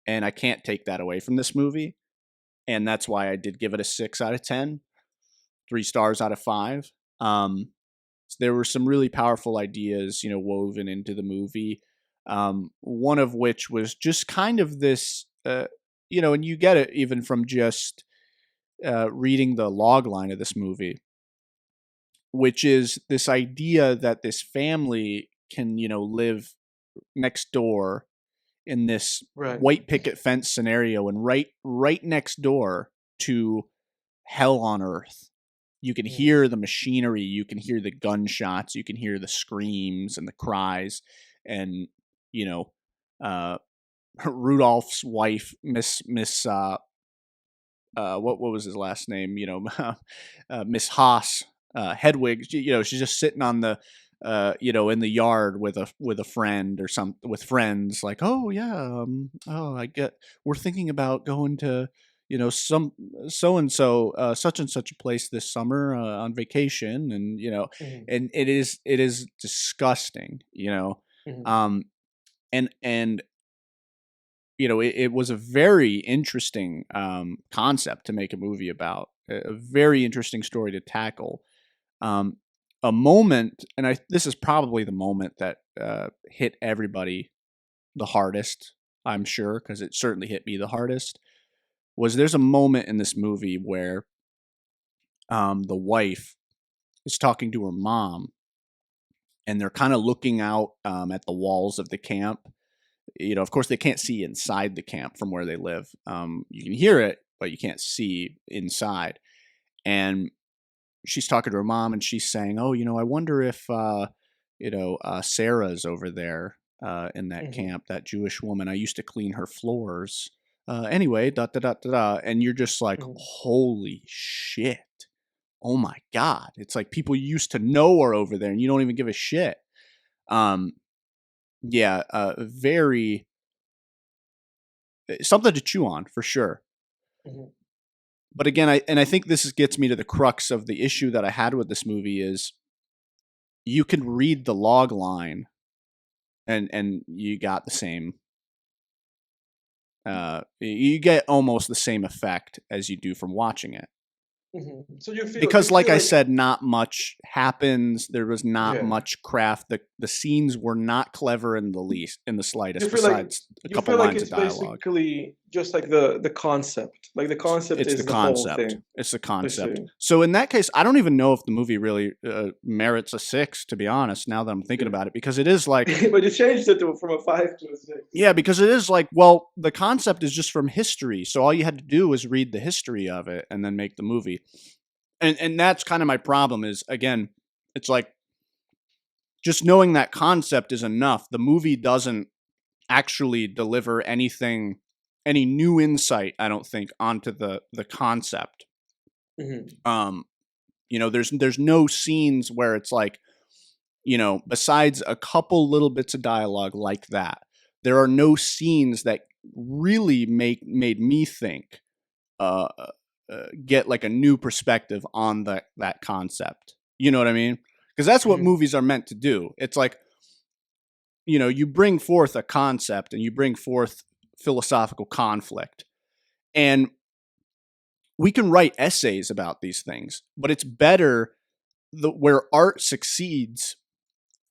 and I can't take that away from this movie, and that's why I did give it a 6 out of 10, 3 stars out of 5. So there were some really powerful ideas, woven into the movie. One of which was just kind of this, and you get it even from just reading the log line of this movie, which is this idea that this family can, live next door in this Right. white picket fence scenario, and right next door to hell on earth. You can Mhm. hear the machinery, you can hear the gunshots, you can hear the screams and the cries, and you know, uh, Rudolph's wife, Miss what was his last name? Miss Haas, Hedwig. She's just sitting on the in the yard with a friend or some with friends, like, oh yeah, I get, we're thinking about going to, some so and so such and such a place this summer on vacation, and Mhm. and it is disgusting, Mhm. um and it was a very interesting concept to make a movie about, a very interesting story to tackle. Um, a moment, and this is probably the moment that hit everybody the hardest, I'm sure, because it certainly hit me the hardest, was there's a moment in this movie where the wife is talking to her mom, and they're kind of looking out at the walls of the camp. Of course, they can't see inside the camp from where they live. You can hear it, but you can't see inside. And she's talking to her mom, and she's saying, "Oh, I wonder if Sarah's over there in that Mhm. camp. That Jewish woman. I used to clean her floors. Anyway, da da da da da." And you're just like, Mhm. "Holy shit! Oh my god!" It's like people you used to know are over there, and you don't even give a shit. Um, yeah, very something to chew on for sure. Mhm. But again, I think gets me to the crux of the issue that I had with this movie is you can read the log line and you got the same, you get almost the same effect as you do from watching it. Mhm. So you Because like feel I like said, not much happens. There was not yeah. much craft. The scenes were not clever in the least, in the You slightest, feel like besides a you couple feel like lines of it's dialogue. basically just like the concept. Like the concept It's the is the whole concept. thing. It's the I see. concept. So in that case, I don't even know if the movie really merits a 6, to be honest, now that I'm thinking Yeah. about it, because it is like, But you changed it from a 5 to a 6. yeah, because it is like, well, the concept is just from history. So all you had to do was read the history of it and then make the movie. And that's kind of my problem is, again, it's like just knowing that concept is enough. The movie doesn't actually deliver anything, any new insight, I don't think, onto the concept. Mm-hmm. You know, there's no scenes where it's like, you know, besides a couple little bits of dialogue like that, there are no scenes that really made me think, uh, get like a new perspective on that concept. You know what I mean? Because that's what Mm-hmm. movies are meant to do. It's like, you know, you bring forth a concept and you bring forth philosophical conflict, and we can write essays about these things, but it's better where art succeeds.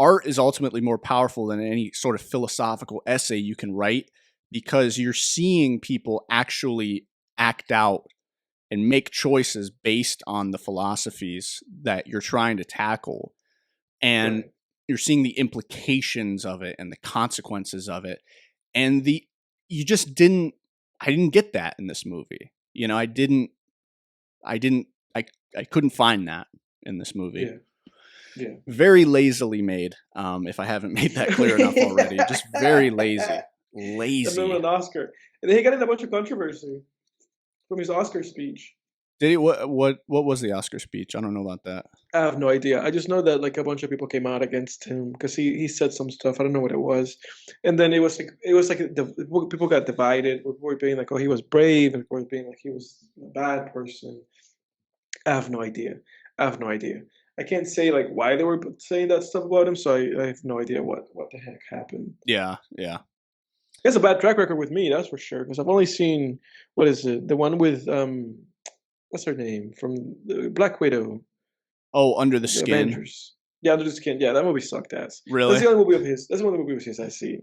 Art is ultimately more powerful than any sort of philosophical essay you can write, because you're seeing people actually act out and make choices based on the philosophies that you're trying to tackle. And Right. you're seeing the implications of it and the consequences of it. And you just didn't, I didn't get that in this movie. You know, I couldn't find that in this movie. Yeah. Yeah. Very lazily made. If I haven't made that clear enough already, just very lazy. That man won Lazy. an Oscar, and then he got in a bunch of controversy from his Oscar speech. Did he, what was the Oscar speech? I don't know about that. I have no idea. I just know that like a bunch of people came out against him because he said some stuff. I don't know what it was, and then it was like people got divided. People were being like, "Oh, he was brave," and people were being like, "He was a bad person." I have no idea. I have no idea. I can't say like why they were saying that stuff about him, so I have no idea what the heck happened. Yeah, yeah. He has a bad track record with me, that's for sure. Because I've only seen what is it? The one with what's her name from the Black Widow, Oh, Under the the Skin. Avengers. Yeah, Under the Skin. Yeah, that movie sucked ass. That's Really? the only movie of his. That's the only movie of his I've seen.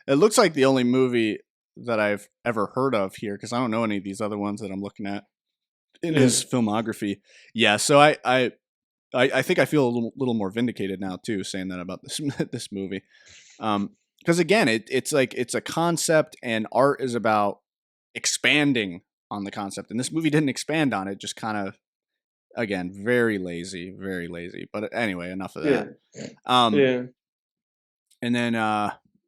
It looks like the only movie that I've ever heard of here, because I don't know any of these other ones that I'm looking at in Yeah. his filmography. Yeah, so I think I feel a little more vindicated now too, saying that about this this movie. Because again, it's like it's a concept, and art is about expanding on the concept, and this movie didn't expand on it. Just kind of, again, very lazy, very lazy. But anyway, enough of Yeah. that. Um, Yeah. and then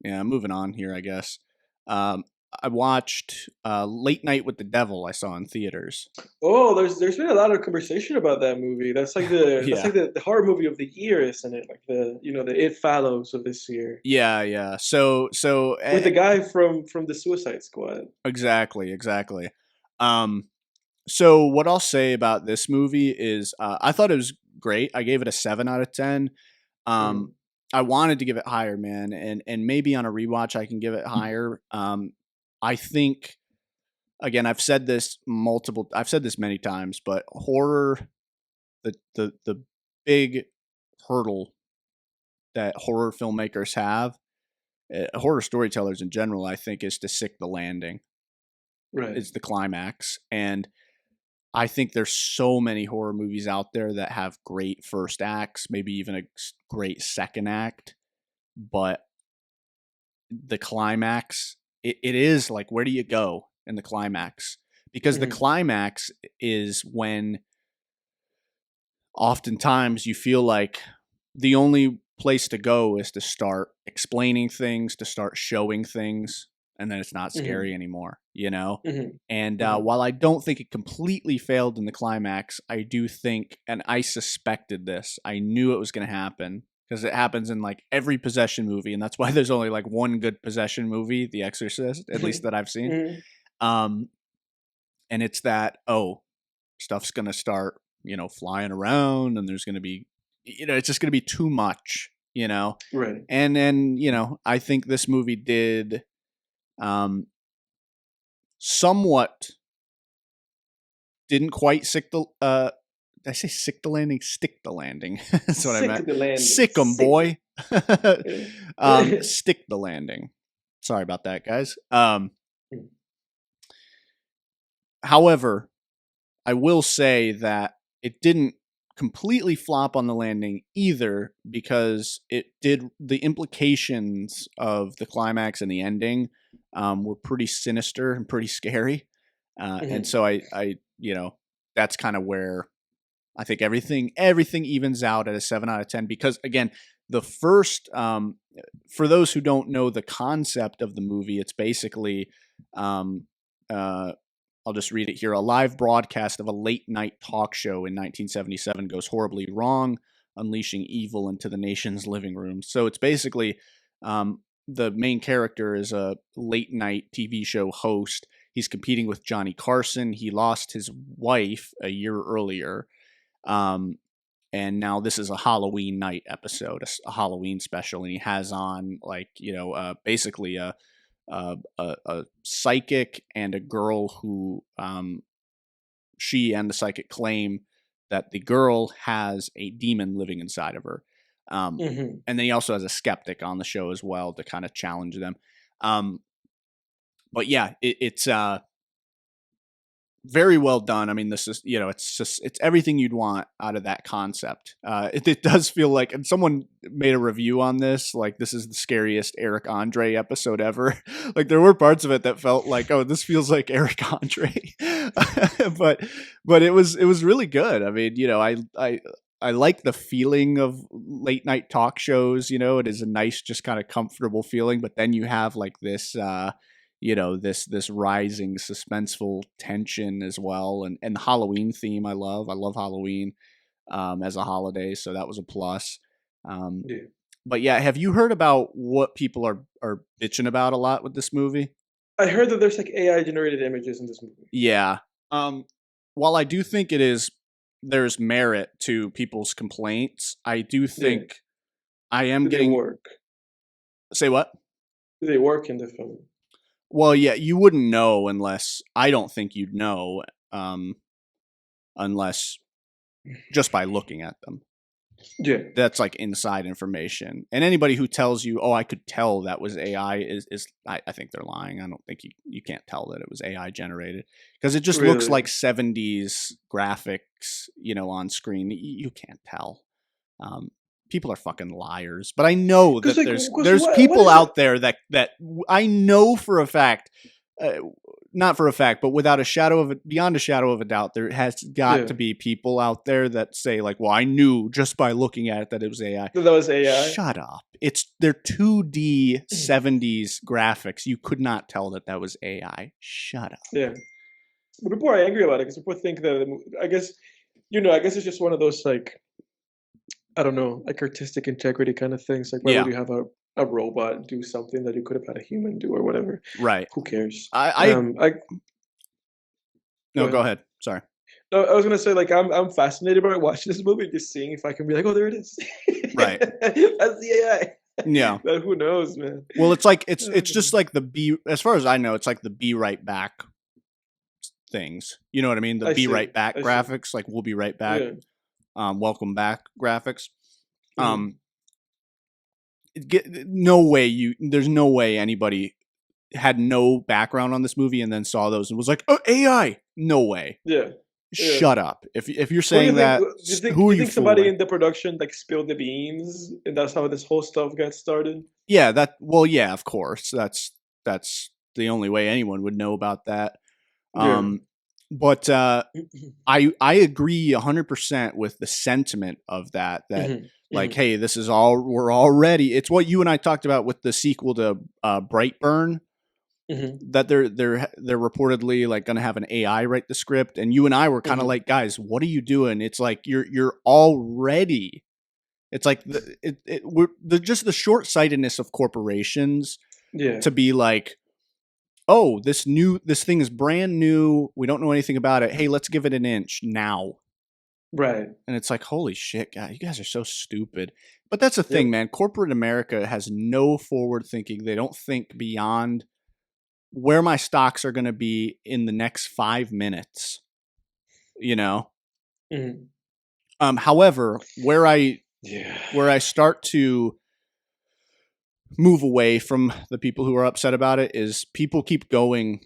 yeah, moving on here, I guess. Um, I watched Late Night with the Devil. I saw in theaters. Oh, there's been a lot of conversation about that movie. That's Yeah, like the horror movie of the year, isn't it? Like the It Follows of this year yeah, yeah. So with the guy from the Suicide Squad. exactly, exactly. Um, so what I'll say about this movie is, I thought it was great. I gave it a 7 out of 10. Um, Mm, I wanted to give it higher, man, and maybe on a rewatch I can give it higher. I think, again, I've said this many times, but horror, the big hurdle that horror filmmakers have, horror storytellers in general, I think, is to stick the landing, right. is the climax. And I think there's so many horror movies out there that have great first acts, maybe even a great second act, but the climax, it is like, where do you go in the climax? Because the Hmm. climax is when oftentimes you feel like the only place to go is to start explaining things, to start showing things, and then it's not Hmm. scary anymore, you know? Hmm. And Hmm. while I don't think it completely failed in the climax, I do think, and I suspected this, I knew it was going to happen because it happens in like every possession movie. And that's why there's only like one good possession movie, The Exorcist, at least that I've seen. Hmm. Um, and it's that, oh, stuff's going to start, you know, flying around, and there's going to be, you know, it's just going to be too much, you know. Right. And then, you know, I think this movie did um somewhat, didn't quite stick the did I say sick the landing? Stick the landing. That's what I Sick meant. of the landing. Sick 'em, Sick. boy. Yeah. Stick the landing. Sorry about that, guys. However, I will say that it didn't completely flop on the landing either, because it did, the implications of the climax and the ending were pretty sinister and pretty scary. And Hmm. so you know, that's kind of where I think everything evens out at a 7 out of 10, because again, the first, for those who don't know the concept of the movie, it's basically, um, I'll just read it here. A live broadcast of a late night talk show in 1977 goes horribly wrong, unleashing evil into the nation's living room. So it's basically, the main character is a late night TV show host. He's competing with Johnny Carson. He lost his wife a year earlier. And now this is a Halloween night episode, a Halloween special, and he has on basically a psychic and a girl who she and the psychic claim that the girl has a demon living inside of her. And then he also has a skeptic on the show as well to kind of challenge them. But yeah, it's very well done. I mean, this is, it's everything you'd want out of that concept. It does feel like, and someone made a review on this, like this is the scariest Eric Andre episode ever. Like there were parts of it that felt like, oh, this feels like Eric Andre, but it was really good. I mean, I like the feeling of late night talk shows. It is a nice, just kind of comfortable feeling, but then you have like this, this rising suspenseful tension as well. And the Halloween theme I love Halloween as a holiday. So that was a plus. Yeah. But yeah, have you heard about what people are bitching about a lot with this movie? I heard that there's like AI generated images in this movie. Yeah. While I do think there's merit to people's complaints, I do think I am Do they work? Say what? Do they work in the film? Well, yeah, you wouldn't know I don't think you'd know, unless just by looking at them. Yeah. That's like inside information. And anybody who tells you, oh, I could tell that was AI is I think they're lying. I don't think you can't tell that it was AI generated because it just looks like 70s graphics, on screen. You can't tell. People are fucking liars, but I know that there's people out there that I know for a fact, not for a fact, but beyond a shadow of a doubt, there has got to be people out there that say like, well, I knew just by looking at it that it was AI. That was AI. Shut up. They're 2D 70s graphics. You could not tell that was AI. Shut up. Yeah. But people are angry about it because people think that, I guess it's just one of those like, I don't know, like artistic integrity kind of things. Like, why would you have a robot do something that you could have had a human do or whatever? Right. Who cares? No, go ahead. Sorry. No, I was gonna say like I'm fascinated by watching this movie, just seeing if I can be like, oh, there it is. Right. That's the AI. Yeah. But who knows, man? Well, it's like it's just like as far as I know, it's like the be right back things. You know what I mean? The right back graphics, like we'll be right back. Yeah. Welcome back graphics. There's no way anybody had no background on this movie and then saw those and was like, oh, AI. No way. Yeah. Shut up. If you're saying that, who do you think somebody in the production like spilled the beans and that's how this whole stuff got started? Yeah, yeah, of course. That's the only way anyone would know about that. But I agree 100% with the sentiment of that like, hey, this is we're already. It's what you and I talked about with the sequel to Brightburn, that they're reportedly like going to have an AI write the script, and you and I were kind of like, guys, what are you doing? It's like you're already. It's like just the short-sightedness of corporations to be like, oh, this thing is brand new. We don't know anything about it. Hey, let's give it an inch now. Right. And it's like, holy shit, God, you guys are so stupid. But that's the thing, man. Corporate America has no forward thinking. They don't think beyond where my stocks are going to be in the next 5 minutes. However, where I start to move away from the people who are upset about it is people keep going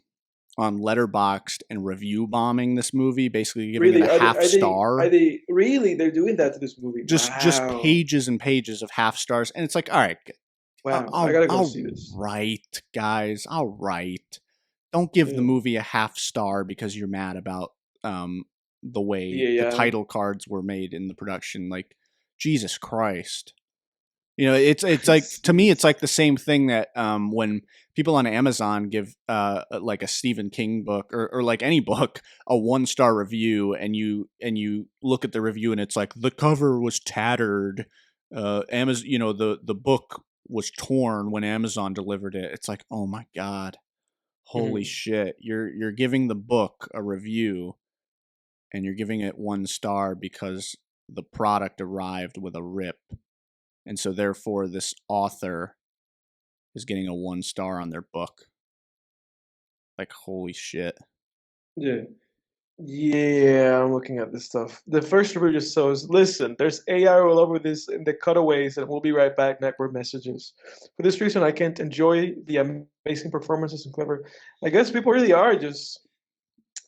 on Letterboxd and review bombing this movie, basically giving it a half star. Are they really? They're doing that to this movie? Just pages and pages of half stars, and it's like, all right, wow, I gotta go see this. Right, guys, all right. Don't give the movie a half star because you're mad about the way the title cards were made in the production. Like, Jesus Christ. It's like, to me, it's like the same thing that when people on Amazon give like a Stephen King book or like any book a 1-star review, and you look at the review and it's like the cover was tattered, Amazon, the book was torn when Amazon delivered it. It's like, oh my god, holy Mhm. shit! You're giving the book a review and you're giving it 1 star because the product arrived with a rip. And so therefore this author is getting a 1 star on their book. Like, holy shit. Yeah. Yeah, I'm looking at this stuff. The first review just says, listen, there's AI all over this in the cutaways, and we'll be right back. Network messages. For this reason, I can't enjoy the amazing performances and clever. I guess people really are just.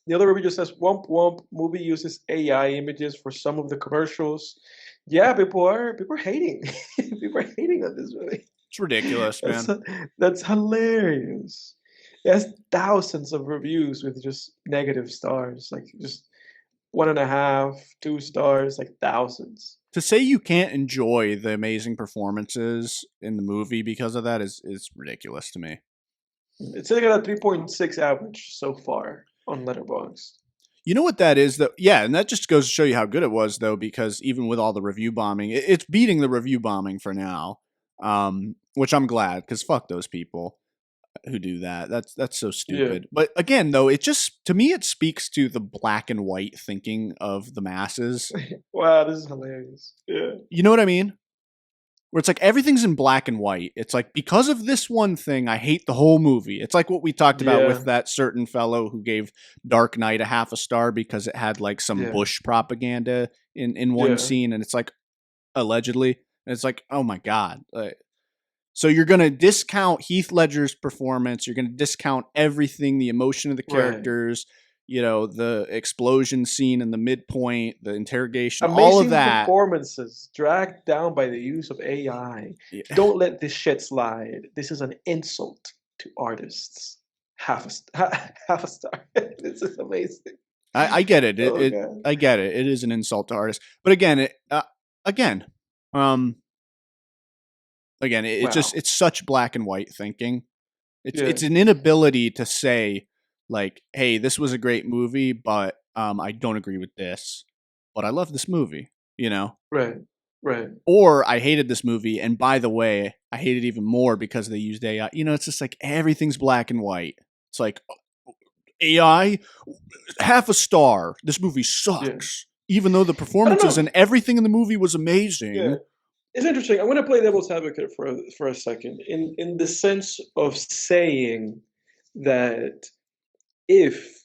The other review just says, womp womp, movie uses AI images for some of the commercials. Yeah, people are hating. People are hating on this movie. It's ridiculous, That's man. that's hilarious. It has thousands of reviews with just negative stars, like just 1.5, 2 stars, like thousands. To say you can't enjoy the amazing performances in the movie because of that is ridiculous to me. It's like at a 3.6 average so far on Letterboxd. You know what that is, though? Yeah, and that just goes to show you how good it was, though, because even with all the review bombing, it's beating the review bombing for now, which I'm glad, because fuck those people who do that. That's so Yeah. stupid. But again, though, it just, to me, it speaks to the black and white thinking of the masses. Wow, this is hilarious. Yeah. You know what I mean? Where it's like everything's in black and white. It's like, because of this one thing, I hate the whole movie. It's like what we talked about Yeah. with that certain fellow who gave Dark Knight a 1/2 star because it had like some Yeah. Bush propaganda in one Yeah. scene, and it's like, allegedly, and it's like, oh my god. So you're gonna discount Heath Ledger's performance. You're gonna discount everything, the emotion of the Right. characters, the explosion scene in the midpoint, the interrogation, all of Amazing that. performances dragged down by the use of AI. Yeah. Don't let this shit slide. This is an insult to artists. Half a star. This is amazing. I get it. Oh god. I get it. It is an insult to artists. But again, again, um, Wow. it's such black and white thinking. Yeah. It's an inability to say, like, hey, this was a great movie, but I don't agree with this, but I love this movie. Right. Right. Or I hated this movie, and by the way, I hate it even more because they used AI. It's just like everything's black and white. It's like, AI, 1/2 star. This movie Yeah. sucks. Even though the I don't performances know. and everything in the movie was Yeah. amazing. It's interesting. I'm going to play devil's advocate for a second, in the sense of saying that if,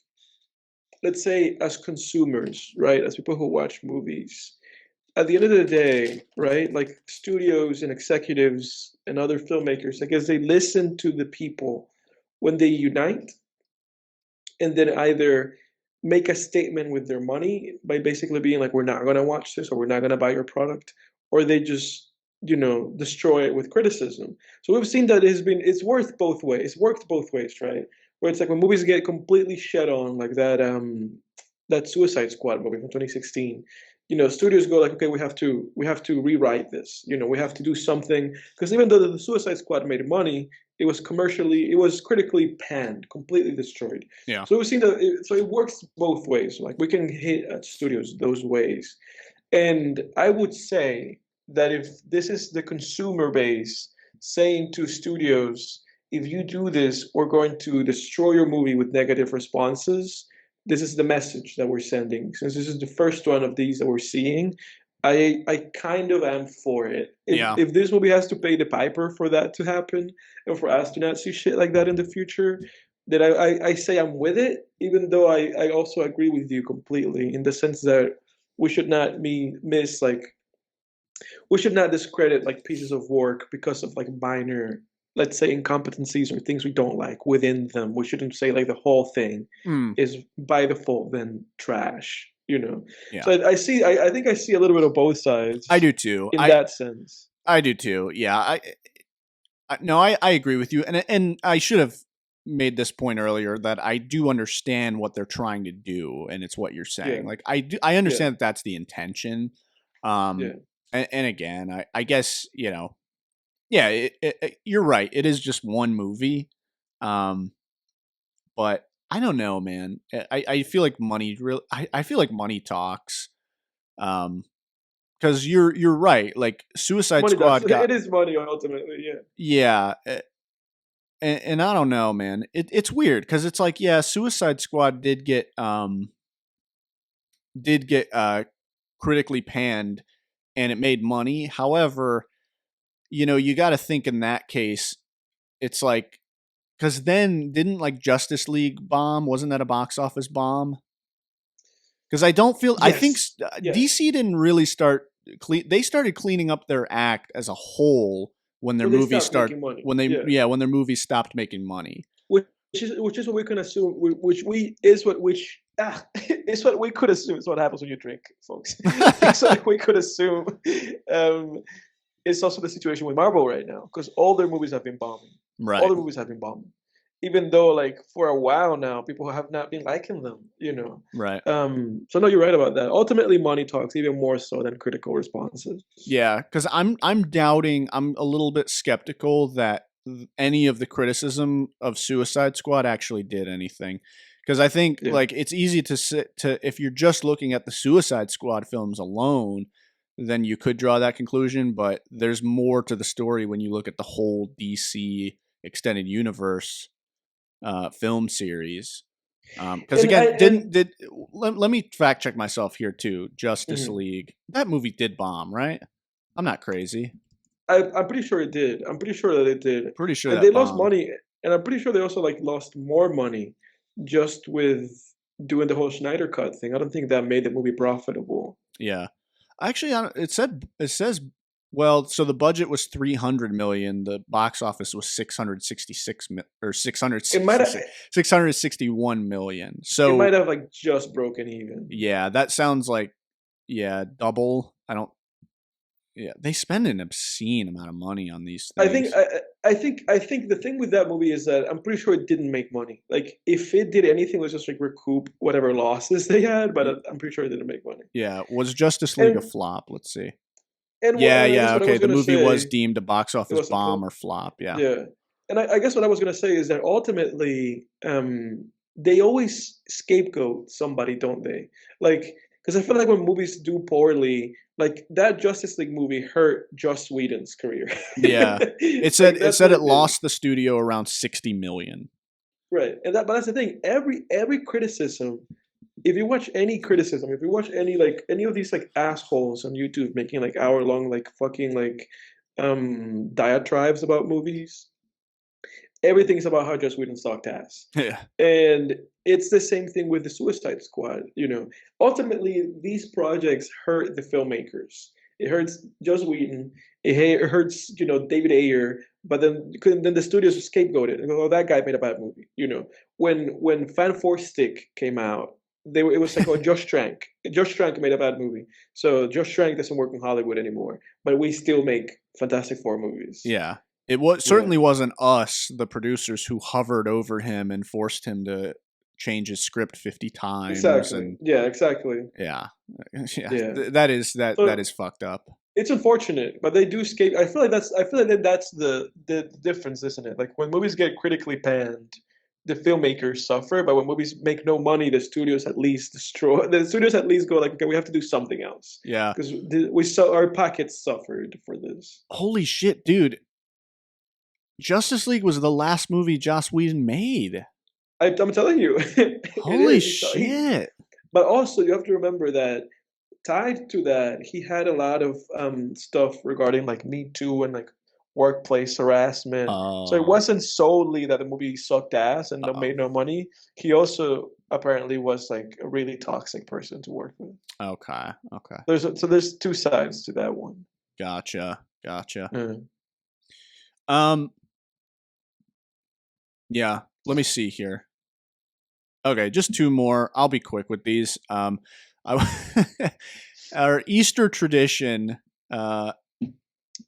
let's say, as consumers, right, as people who watch movies, at the end of the day, right, like studios and executives and other filmmakers, I guess they listen to the people when they unite and then either make a statement with their money by basically being like, we're not going to watch this or we're not going to buy your product, or they just, destroy it with criticism. So we've seen that it's worked both ways, right? Where it's like when movies get completely shed on, like that Suicide Squad movie from 2016. Studios go like, okay, we have to rewrite this. We have to do something, because even though the Suicide Squad made money, it was critically panned, completely destroyed. Yeah. So we've seen that. So it works both ways. Like we can hit at studios those ways, and I would say that if this is the consumer base saying to studios, if you do this, we're going to destroy your movie with negative responses. This is the message that we're sending. Since this is the first one of these that we're seeing, I kind of am for it. If Yeah. if this movie has to pay the piper for that to happen, and for us to not see shit like that in the future, then I say I'm with it, even though I also agree with you completely in the sense that we should not miss, like, we should not discredit like pieces of work because of like minor, let's say, incompetencies or things we don't like within them. We shouldn't say like the whole thing Mm, is by default then trash. yeah. So I think I see a little bit of both I sides do too. in that sense. I do too. Yeah. No, I agree with you, and I should have made this point earlier that I do understand what they're trying to do, and it's what you're Yeah. saying. Like, I Yeah. understand that that's the intention. Yeah. And again, I guess yeah, you're right. It is just one movie. Um, but I don't know, man. I feel like money really. I feel like money talks. Um, because you're right. Like Suicide Money does. Squad got It is money ultimately. Yeah. yeah, and I don't know, man. It's weird because it's like yeah, Suicide Squad did get critically panned and it made money. However, you got to think in that case, it's like because then didn't like Justice League bomb? Wasn't that a box office bomb? Because I don't feel I think Yes. Yes. DC didn't really start clean. They started cleaning up their act as a whole when their When they movies start start making money. when they Yeah. yeah when their movies stopped making money. Which is what we can assume. Which we is what which is what we could assume is what happens when you drink, folks. It's what we could assume. Um, it's also the situation with Marvel right now because all their movies have been bombing. All Right, their movies have been bombing. Even though, like, for a while now, people have not been liking them. right. So no, you're right about that. Ultimately, money talks even more so than critical responses. Yeah, because I'm doubting. I'm a little bit skeptical that any of the criticism of Suicide Squad actually did anything. Because I think Yeah. like it's easy to sit to if you're just looking at the Suicide Squad films alone, then you could draw that conclusion. But there's more to the story when you look at the whole DC extended universe film series. Because And I again, and let me fact check myself here too. Justice mhm. League, that movie did bomb, right? I'm not crazy. I'm pretty sure it did. I'm pretty sure that it did. Pretty sure And they that lost bombed. money, and I'm pretty sure they also like lost more money just with doing the whole Schneider cut thing. I don't think that made the movie profitable. Yeah. Actually, it says well, so the budget was 300 million, the box office was 666 or It might have 661 million. it might So, have like just broken even. yeah, that sounds like yeah, double. I don't yeah, they spend an obscene amount of money on these I think things. I think the thing with that movie is that I'm pretty sure it didn't make money. Like if it did anything, it was just like recoup whatever losses they had, but Y- I'm pretty sure it didn't make money. Yeah, was Justice League a And flop? Let's see. and I guess Yeah, what I okay. was The gonna movie was say, deemed a box it office was a bomb flop. or flop. Yeah. Yeah. And I guess what I was gonna say is that ultimately, they always scapegoat somebody, don't they? Like, because I feel like when movies do poorly, like that Justice League movie hurt Joss Whedon's career. Yeah. Like It that's said what it it did. lost the studio around 60 million. Right. But that's the thing. Every criticism, if you watch any criticism, if you watch any of these like assholes on YouTube making like hour-long like fucking like diatribes about movies, everything's about how Joss Whedon sucked ass. Yeah. And it's the same thing with the Suicide Squad. Ultimately, these projects hurt the filmmakers. It hurts Joss Whedon. It hurts, David Ayer. But then the studios scapegoated and go, "Oh, that guy made a bad movie." When Fan Four Stick came out, it was like, "Oh, Josh Trank. Josh Trank made a bad movie, so Josh Trank doesn't work in Hollywood anymore." But we still make Fantastic Four movies. Yeah. It was Yeah, certainly wasn't us, the producers, who hovered over him and forced him to change his script 50 times exactly. and Yeah, exactly. yeah. Yeah. Yeah. That So is fucked up. it's unfortunate, but they do scape. I feel like that's the difference, isn't it? Like when movies get critically panned, the filmmakers suffer, but when movies make no money, the studios at least destroy. The studios at least go like, okay, we have to do something else Yeah. because we saw our pockets suffered for this. Holy shit, dude. Justice League was the last movie Joss Whedon made. I'm telling you, it Holy is. shit. But also you have to remember that tied to that, he had a lot of stuff regarding like Me Too and like workplace harassment. So it Oh. wasn't solely that the movie sucked ass and Oh. made no money. He also apparently was like a really toxic person to work with. Okay. Okay. So there's two sides to that one. Gotcha. Gotcha. Mm. Um yeah, let me see here. Okay, just two more. I'll be quick with these. I, our Easter tradition. Ah,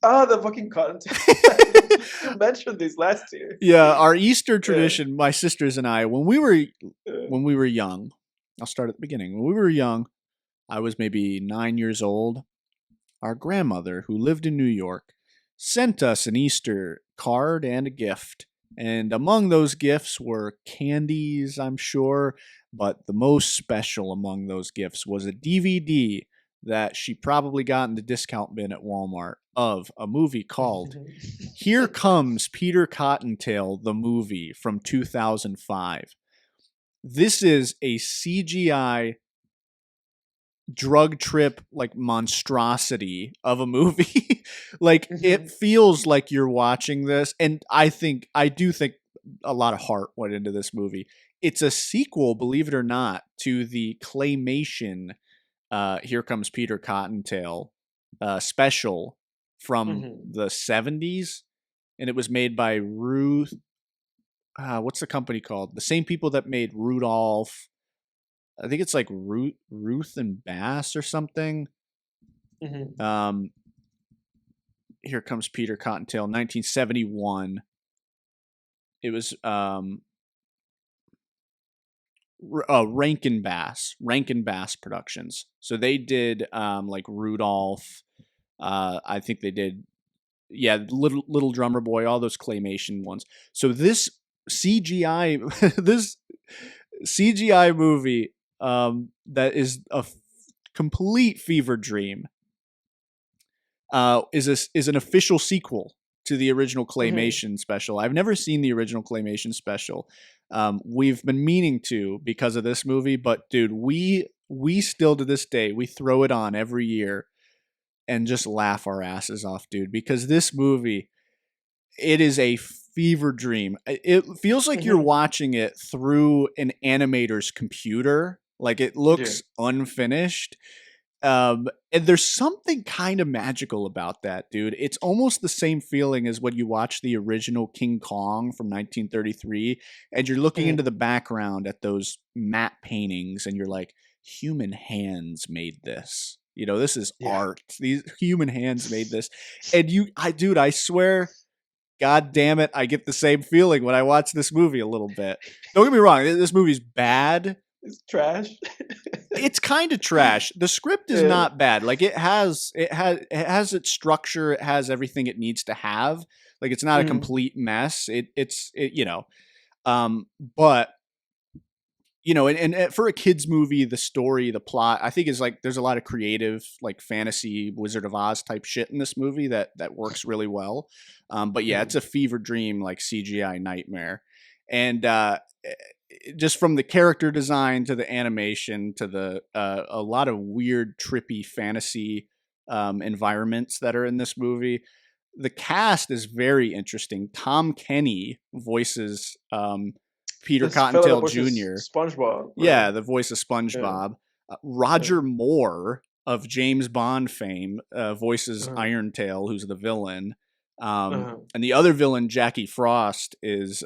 the fucking content. You mentioned these last year. Yeah, our Easter Yeah. tradition. My sisters and I, Uh, when we were young. I'll start at the beginning. When we were young, I was maybe 9 years old. Our grandmother, who lived in New York, sent us an Easter card and a gift. And among those gifts were candies, I'm sure, but the most special among those gifts was a DVD that she probably got in the discount bin at Walmart of a movie called Here Comes Peter Cottontail, the movie from 2005. This is a CGI drug trip like monstrosity of a movie. Like it feels like you're watching this, and I do think a lot of heart went into this movie. It's a sequel, believe it or not, to the claymation Here Comes Peter Cottontail special from the 70s, and it was made by Ruth what's the company called? The same people that made Rudolph. I think it's like Ruth and Bass or something. Here Comes Peter Cottontail, 1971. It was Rankin Bass Productions. So they did like Rudolph. I think they did, Little Drummer Boy, all those claymation ones. So this CGI, this CGI movie that is a complete fever dream is an official sequel to the original claymation special. I've never seen the original claymation special. We've been meaning to because of this movie, but dude, we still to this day we throw it on every year and just laugh our asses off, dude, because this movie, it is a fever dream. It feels like you're watching it through an animator's computer. Like it looks unfinished. And there's something kind of magical about that, dude. It's almost the same feeling as when you watch the original King Kong from 1933 and you're looking into the background at those matte paintings and you're like, human hands made this. You know, this is art. These human hands made this. And I swear, God damn it, I get the same feeling when I watch this movie a little bit. Don't get me wrong, this movie's bad. It's trash. It's kind of trash. The script is not bad. Like it has its structure. It has everything it needs to have. Like it's not a complete mess. But you know, and for a kids movie, the story, the plot, I think is like there's a lot of creative, like fantasy Wizard of Oz type shit in this movie that works really well. But yeah, it's a fever dream, like CGI nightmare, and just from the character design to the animation to the a lot of weird, trippy fantasy environments that are in this movie. The cast is very interesting. Tom Kenny voices Peter Cottontail Jr. SpongeBob. Right? Yeah, the voice of SpongeBob. Roger Moore of James Bond fame voices Irontail, who's the villain. And the other villain, Jackie Frost, is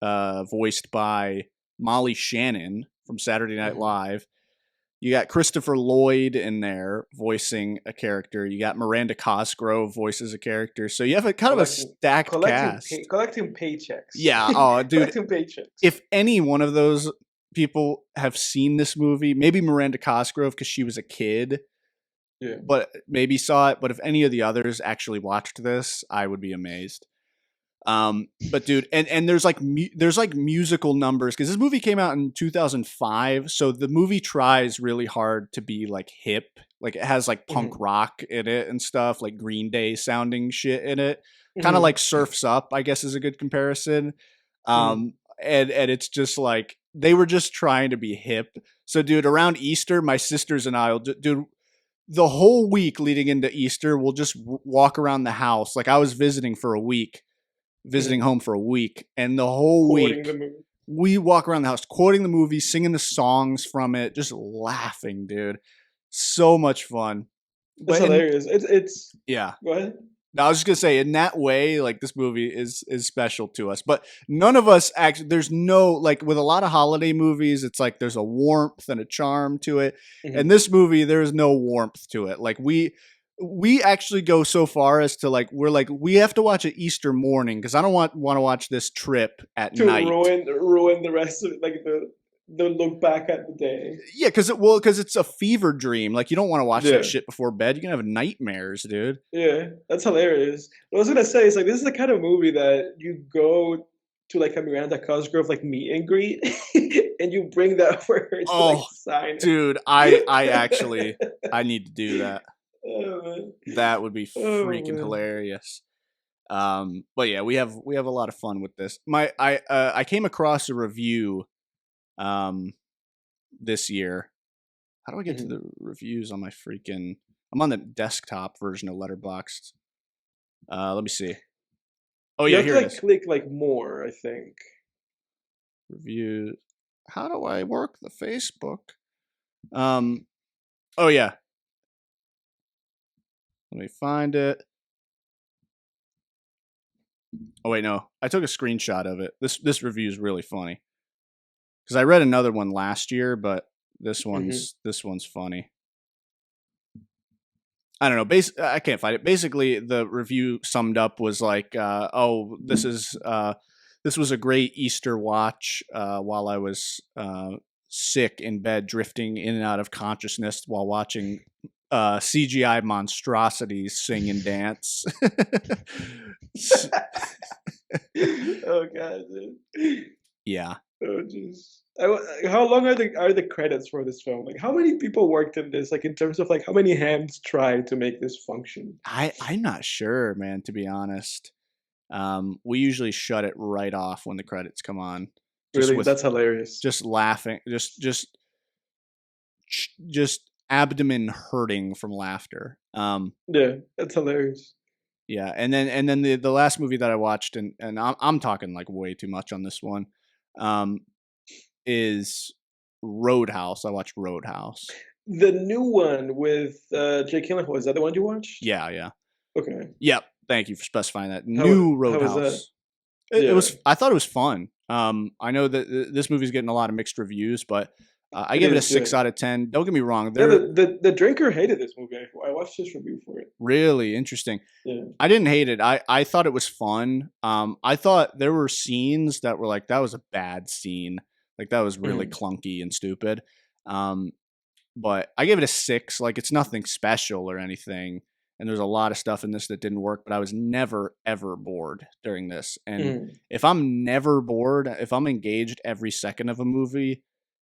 voiced by Molly Shannon from Saturday Night Live. You got Christopher Lloyd in there voicing a character. You got Miranda Cosgrove voices a character. So you have a kind of a stacked cast. Collecting paychecks. Yeah. Oh, dude. Collecting paychecks. If any one of those people have seen this movie, maybe Miranda Cosgrove because she was a kid, but maybe saw it. But if any of the others actually watched this, I would be amazed. But dude, and there's like musical numbers because this movie came out in 2005, so the movie tries really hard to be like hip, like it has like punk rock in it and stuff, like Green Day sounding shit in it, kind of like Surf's Up, I guess is a good comparison. And it's just like they were just trying to be hip. So dude, around Easter, my sisters and I will dude. The whole week leading into Easter, we'll just walk around the house. Like I was visiting home for a week, and the whole week we walk around the house quoting the movie, singing the songs from it, just laughing, dude. So much fun. It's hilarious. It's yeah. Go ahead. I was just gonna say, in that way, like this movie is special to us, but none of us actually. There's no like with a lot of holiday movies, it's like there's a warmth and a charm to it, and this movie there is no warmth to it. Like we actually go so far as to we have to watch it Easter morning because I don't want to watch this trip at night. Ruin the rest of it, like Don't look back at the day. Yeah, because it's a fever dream. Like you don't want to watch that Yeah. shit before bed. You can have nightmares, dude. Yeah, that's hilarious. What I was gonna say is like this is the kind of movie that you go to like a Miranda Cosgrove like meet and greet, and you bring that for her to like Oh, sign dude, I actually I need to do that. Oh man. That would be Oh freaking man. hilarious. But yeah, we have a lot of fun with this. I came across a review this year. How do I get to the reviews on my freaking? I'm on the desktop version of Letterboxd. Let me see. Oh You yeah, have to here it like is. click like more, I think. Reviews. How do I work the Facebook? Oh yeah. Let me find it. Oh wait, no. I took a screenshot of it. This review is really funny. Because I read another one last year, but this one's funny. I don't know. I can't find it. Basically, the review summed up was like, "Oh, this was a great Easter watch while I was sick in bed, drifting in and out of consciousness while watching CGI monstrosities sing and dance." Oh god, dude. Yeah. Oh jeez. How long are the credits for this film? Like, how many people worked in this? Like, in terms of like, how many hands tried to make this function? I'm not sure, man, to be honest. We usually shut it right off when the credits come on. Really, that's hilarious. Just laughing, just abdomen hurting from laughter. Yeah, that's hilarious. Yeah, and then the last movie that I watched, and I'm talking like way too much on this one, is Roadhouse. I watched Roadhouse. The new one with Jake Gyllenhaal, is that the one you watched? Yeah. Okay. Yep. Thank you for specifying that. How New how was that? Roadhouse. It Yeah. was. I thought it was fun. I know that this movie's getting a lot of mixed reviews, but I It give it a is, yeah. 6 out of 10. Don't get me wrong; Yeah, they're the drinker hated this movie. I watched his review for it. really interesting. Yeah. I didn't hate it. I thought it was fun. I thought there were scenes that were like that was a bad scene, like that was really clunky and stupid. But I gave it a 6. Like it's nothing special or anything. And there's a lot of stuff in this that didn't work, but I was never ever bored during this. And if I'm never bored, if I'm engaged every second of a movie,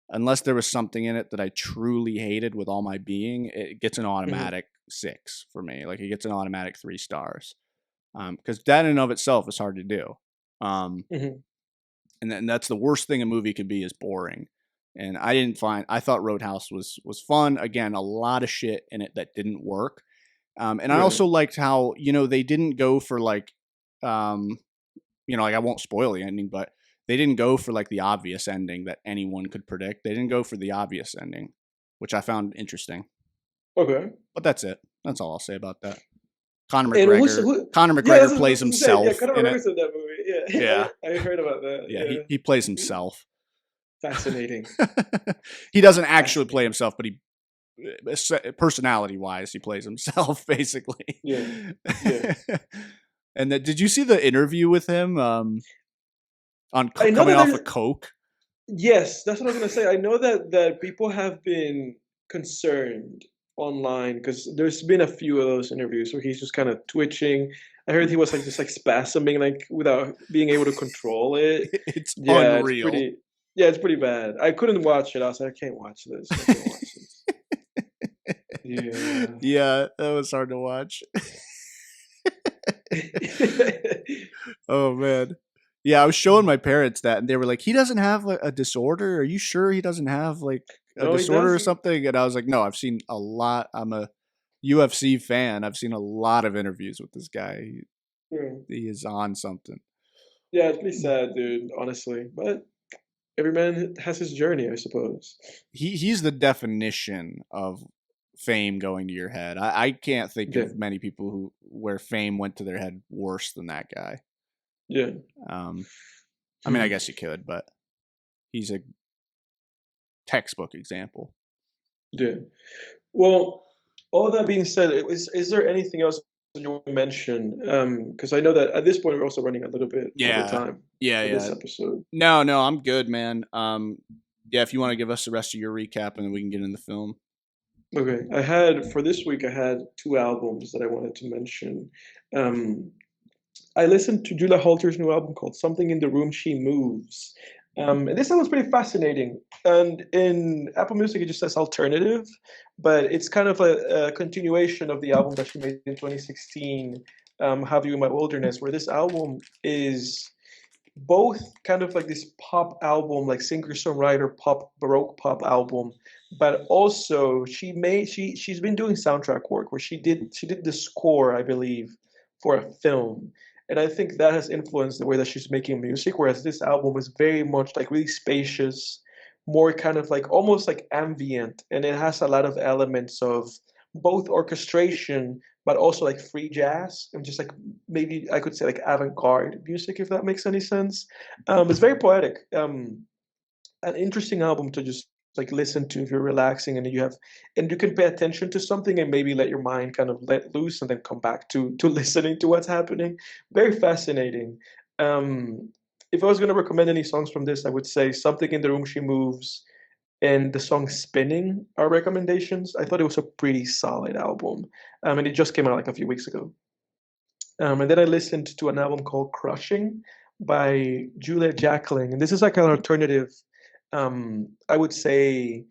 unless there was something in it that I truly hated with all my being, it gets an automatic 6 for me. Like it gets an automatic 3 stars. Because that in and of itself is hard to do. And that's the worst thing a movie could be is boring. And I thought Roadhouse was fun. Again, a lot of shit in it that didn't work. And I also liked how, they didn't go for like, like I won't spoil the ending, but they didn't go for like the obvious ending that anyone could predict. They didn't go for the obvious ending, which I found interesting. Okay. But that's it. That's all I'll say about that. Conor And McGregor plays himself. Yeah, Conor McGregor's in that movie. Yeah. I heard about that. Yeah, he plays himself. Fascinating. He doesn't actually play himself, but he personality wise he plays himself basically. Yeah. And did you see the interview with him on coming off of coke? Yes, that's what I was gonna say. I know that people have been concerned online because there's been a few of those interviews where he's just kind of twitching. I heard he was like just like spasming like without being able to control it. It's unreal. It's pretty bad. I couldn't watch it. I was like, I can't watch this. I can't watch this. Yeah, that was hard to watch. Oh man. Yeah, I was showing my parents that and they were like, he doesn't have a disorder? Are you sure he doesn't have like a disorder or something? And I was like, no, I've seen a lot. I'm a UFC fan. I've seen a lot of interviews with this guy. He is on something. Yeah, it's pretty sad, dude, honestly. But every man has his journey, I suppose. He's the definition of fame going to your head. I can't think of many people where fame went to their head worse than that guy. Yeah. I mean, I guess you could, but he's a textbook example. Yeah. Well, all that being said, is there anything else you want to mention? Because I know that at this point we're also running a little bit over time. Yeah. This episode. No, I'm good, man. Yeah, if you want to give us the rest of your recap, and then we can get in the film. Okay, for this week, I had two albums that I wanted to mention. Um, I listened to Julia Holter's new album called "Something in the Room She Moves." And this album's pretty fascinating. And in Apple Music, it just says alternative, but it's kind of a continuation of the album that she made in 2016, "Have You in My Wilderness," where this album is both kind of like this pop album, like singer-songwriter pop, baroque pop album, but also she's been doing soundtrack work where she did the score, I believe, for a film. And I think that has influenced the way that she's making music, whereas this album is very much like really spacious, more kind of like almost like ambient, and it has a lot of elements of both orchestration but also like free jazz and just like maybe I could say like avant-garde music, if that makes any sense. It's very poetic. An interesting album to just like listen to if you're relaxing and you can pay attention to something and maybe let your mind kind of let loose and then come back to listening to what's happening. Very fascinating. If I was going to recommend any songs from this, I would say "Something in the Room She Moves" and the song "Spinning" are recommendations. I thought it was a pretty solid album, and it just came out like a few weeks ago. And then I listened to an album called "Crushing" by Julia Jacklin, and this is like an alternative, I would say,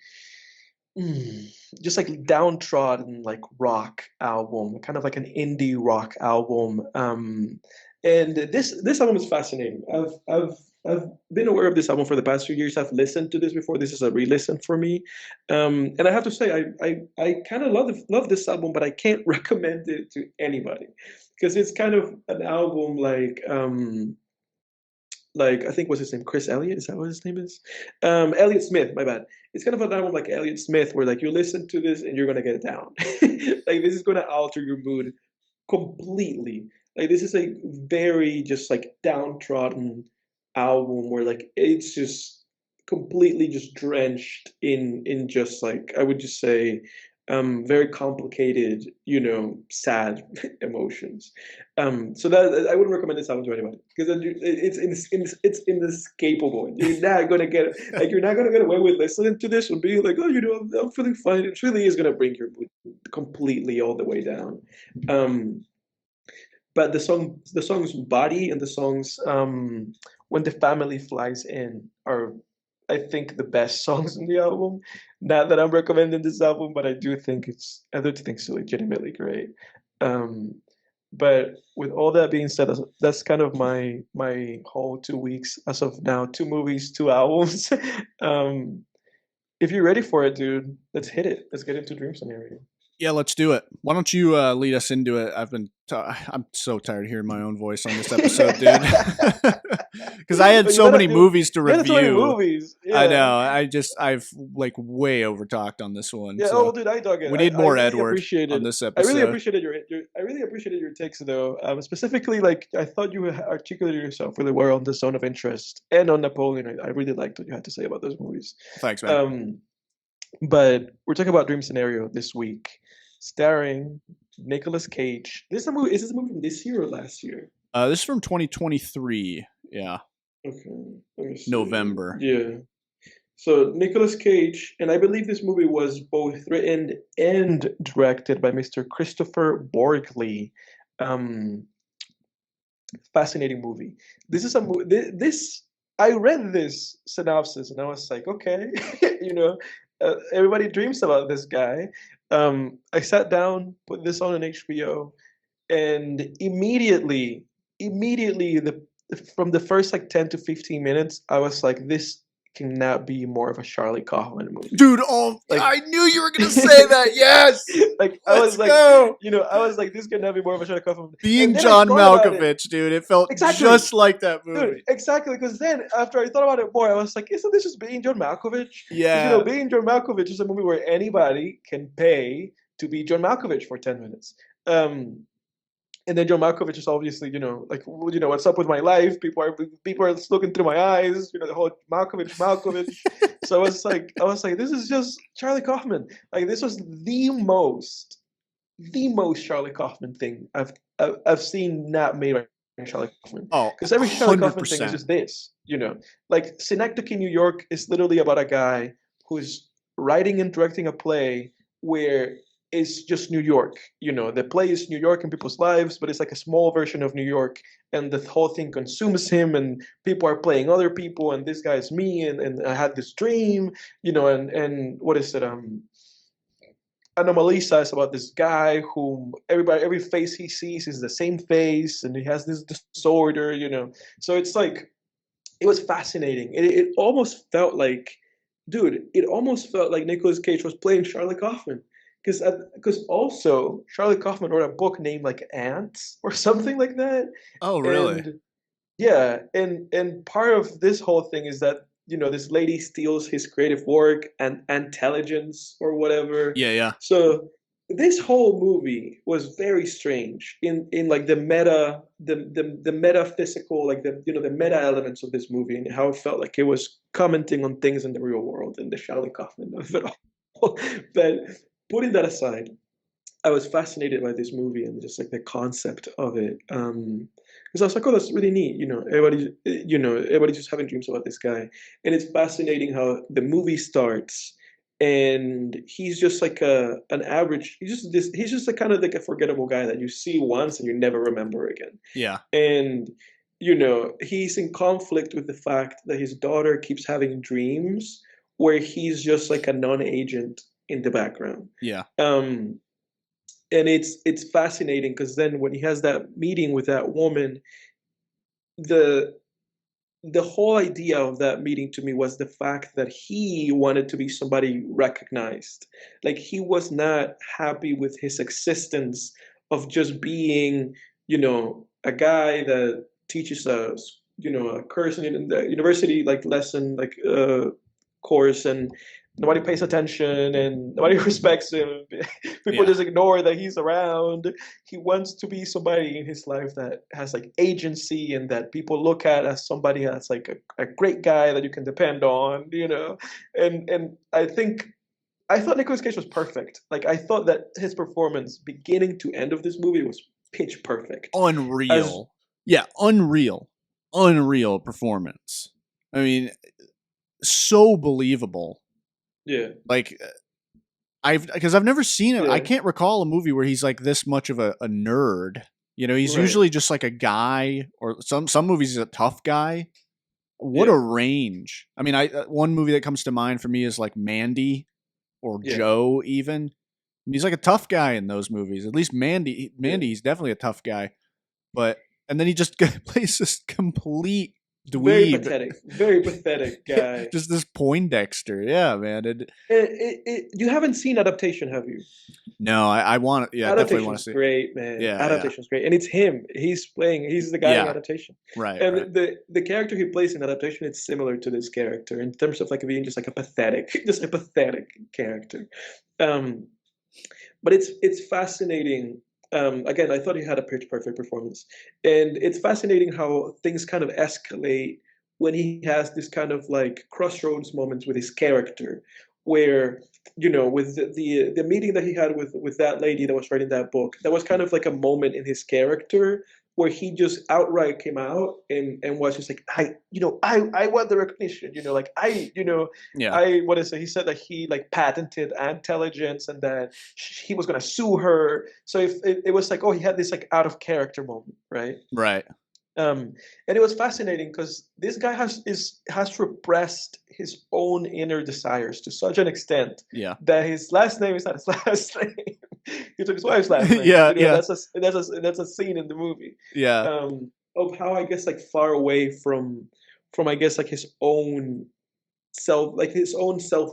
mm, just like downtrodden like rock album, kind of like an indie rock album. And this album is fascinating. I've been aware of this album for the past few years. I've listened to this before. This is a re-listen for me, and I have to say I kind of love this album, but I can't recommend it to anybody because it's kind of an album like I think what's his name, Chris Elliott, is that what his name is? Elliott Smith, my bad. It's kind of an album like Elliott Smith where like you listen to this and you're gonna get down. Like this is gonna alter your mood completely. Like this is a very just like downtrodden album where like it's just completely just drenched in just like I would just say very complicated, sad emotions. So that I wouldn't recommend this album to anybody because it's inescapable. You're not gonna get like you're not gonna get away with listening to this and being like, oh, I'm feeling fine. It really is gonna bring your mood completely all the way down. Um, but the song's body and the songs when the family flies in are I think the best songs in the album. Not that I'm recommending this album, but I do think it's legitimately great. um but with all that being said, that's kind of my whole 2 weeks as of now. Two movies, two albums. um if you're ready for it, dude, let's hit it. Let's get into Dream Scenario. Yeah, let's do it. Why don't you lead us into it? I'm so tired of hearing my own voice on this episode, dude. Because I had so many movies to You had so many review. movies. I Yeah. know. I've like way over talked on this one. Yeah. So Oh, dude, I dug it. we need I more really Edward on appreciated. this I really episode. appreciated I really appreciated your takes, though. Specifically, like I thought you articulated yourself really well on the Zone of Interest and on Napoleon. I really liked what you had to say about those movies. Thanks, man. But we're talking about Dream Scenario this week, starring Nicolas Cage. This is a movie. Is this a movie from this year or last year? This is from 2023. Yeah. Okay. Let me see. November. Yeah. So Nicolas Cage, and I believe this movie was both written and directed by Mr. Christopher Borgley. Um, Fascinating movie. This is a this I read this synopsis and I was like, okay, everybody dreams about this guy. I sat down, put this on an HBO, and immediately from the first like 10 to 15 minutes, I was like, this cannot be more of a Charlie Kaufman movie. Dude, like, I knew you were gonna say that. Yes. Like Let's go. I was like, this cannot be more of a Charlie Kaufman movie. Being John Malkovich, dude, it felt just like that movie. Dude, exactly, because then after I thought about it more, I was like, isn't this just Being John Malkovich? Yeah. Being John Malkovich is a movie where anybody can pay to be John Malkovich for 10 minutes. And then John Malkovich is obviously, what's up with my life? People are looking through my eyes, the whole Malkovich. So I was like, this is just Charlie Kaufman. Like this was the most Charlie Kaufman thing I've seen not made Charlie Kaufman, Oh, because every Charlie Kaufman thing is 100%. just this, like Synecdoche, New York is literally about a guy who's writing and directing a play where it's just New York. The play is New York in people's lives, but it's like a small version of New York, and the whole thing consumes him, and people are playing other people, and this guy is me, and I had this dream, and what is it? Anomalisa is about this guy whom every face he sees is the same face, and he has this disorder. So it's like, it was fascinating. It almost felt like, dude, it almost felt like Nicolas Cage was playing Charlie Kaufman. Because also Charlie Kaufman wrote a book named like Ants or something like that. Oh, really? And yeah, and part of this whole thing is that this lady steals his creative work and intelligence or whatever. Yeah, yeah. So this whole movie was very strange in like the metaphysical, like the meta elements of this movie, and how it felt like it was commenting on things in the real world and the Charlie Kaufman of it all. But putting that aside, I was fascinated by this movie and just like the concept of it. Because I was like, oh, that's really neat. Everybody's just having dreams about this guy, and it's fascinating how the movie starts, and he's just like an average. He's just a kind of like a forgettable guy that you see once and you never remember again. Yeah. And he's in conflict with the fact that his daughter keeps having dreams where he's just like a non-agent in the background. Yeah. And it's fascinating because then when he has that meeting with that woman, the whole idea of that meeting to me was the fact that he wanted to be somebody recognized. Like, he was not happy with his existence of just being, a guy that teaches a course in the university, like lesson, like course, and nobody pays attention and nobody respects him. People just ignore that he's around. He wants to be somebody in his life that has like agency and that people look at as somebody that's like a great guy that you can depend on, And I thought Nicolas Cage was perfect. Like, I thought that his performance beginning to end of this movie was pitch perfect. Unreal. Unreal performance. I mean, so believable. Yeah. Like, because I've never seen it. Yeah. I can't recall a movie where he's like this much of a nerd. He's usually just like a guy, or some movies he's a tough guy. What a range. I mean, one movie that comes to mind for me is like Mandy or Joe even. He's like a tough guy in those movies. At least Mandy, he's definitely a tough guy. And then he just plays this complete dweeb. Very pathetic guy. Just this Poindexter. Yeah, man. You haven't seen Adaptation, have you? No, I want to. Yeah, I definitely want to see. Great, man. Yeah, Adaptation's great, and it's him. He's the guy in Adaptation. Right. And the character he plays in Adaptation, it's similar to this character in terms of like being just like a pathetic character. But it's fascinating. Again, I thought he had a pitch perfect performance, and it's fascinating how things kind of escalate when he has this kind of like crossroads moments with his character, where with the meeting that he had with that lady that was writing that book, that was kind of like a moment in his character where he just outright came out and was just like, I want the recognition, what is it? He said that he like patented intelligence and that he was going to sue her. So it was like, oh, he had this like out of character moment, right? Right. And it was fascinating because this guy has repressed his own inner desires to such an extent that his last name is not his last name. He took his wife's last name. That's a scene in the movie. Yeah. Of how I guess like far away from I guess like his own self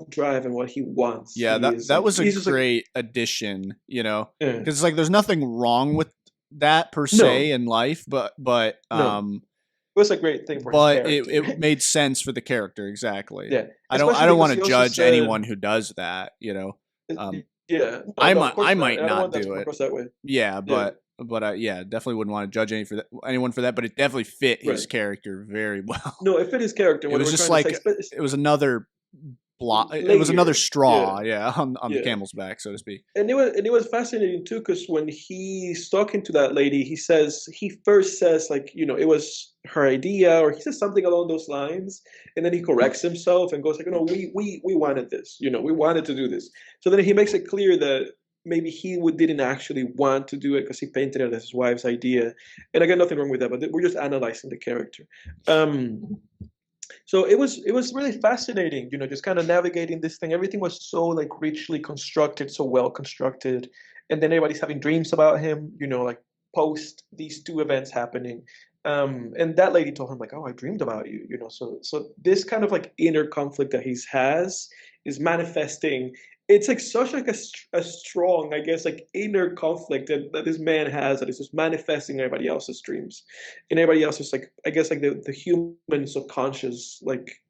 drive and what he wants. Yeah, that was a great addition. Because it's like there's nothing wrong with that per se in life, but it was a great thing for but it made sense for the character. Exactly. Yeah. I don't want to judge anyone who does that, I might not do it. That way. Yeah, but definitely wouldn't want to judge anyone for that, but it definitely fit his character very well. No, it fit his character. It was just like it was another It was another layer. straw, yeah, on the Yeah. camel's back, so to speak. And it was fascinating too, because when he's talking to that lady, he first says, like, it was her idea, or he says something along those lines, and then he corrects himself and goes like, we wanted this, we wanted to do this. So then he makes it clear that maybe didn't actually want to do it because he painted it as his wife's idea. And I got nothing wrong with that, but we're just analyzing the character. So it was really fascinating, just kind of navigating this thing. Everything was so like richly constructed, so well constructed, and then everybody's having dreams about him, like post these two events happening. And that lady told him like, "Oh, I dreamed about you," So this kind of like inner conflict that he has is manifesting. It's like such like a strong, I guess, like inner conflict that this man has, that is just manifesting everybody else's dreams, and everybody else is like, I guess, like the human subconscious, like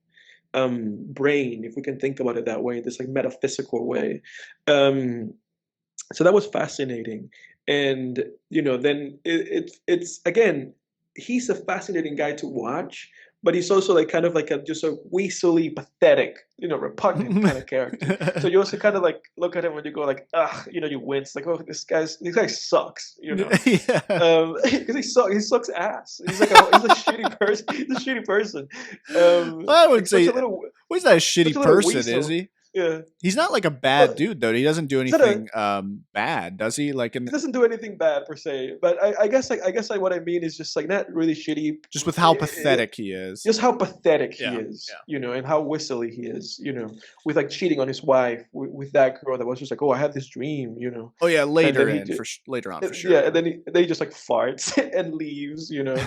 brain, if we can think about it that way, this like metaphysical way. So that was fascinating. And then it's again, he's a fascinating guy to watch, but he's also like kind of like just a weaselly, pathetic, repugnant kind of character. So you also kind of like look at him and you go like, ugh, you wince, like, oh, this guy sucks, Yeah. because he sucks ass. He's a shitty person. He's a shitty person. I would Like such say, a little well, he's not a such shitty a little person, is weasel. he? Yeah. He's not like a bad But dude though. He doesn't do is that a anything bad, does he? Like he doesn't do anything bad per se, but I guess what I mean is just like not really shitty, just with how pathetic he is. just how pathetic he Yeah, is, yeah. and how whistly he is, with like cheating on his wife with that girl that was just like, oh, I had this dream, Oh yeah, and then later on for yeah, sure. and then he just like farts and leaves, and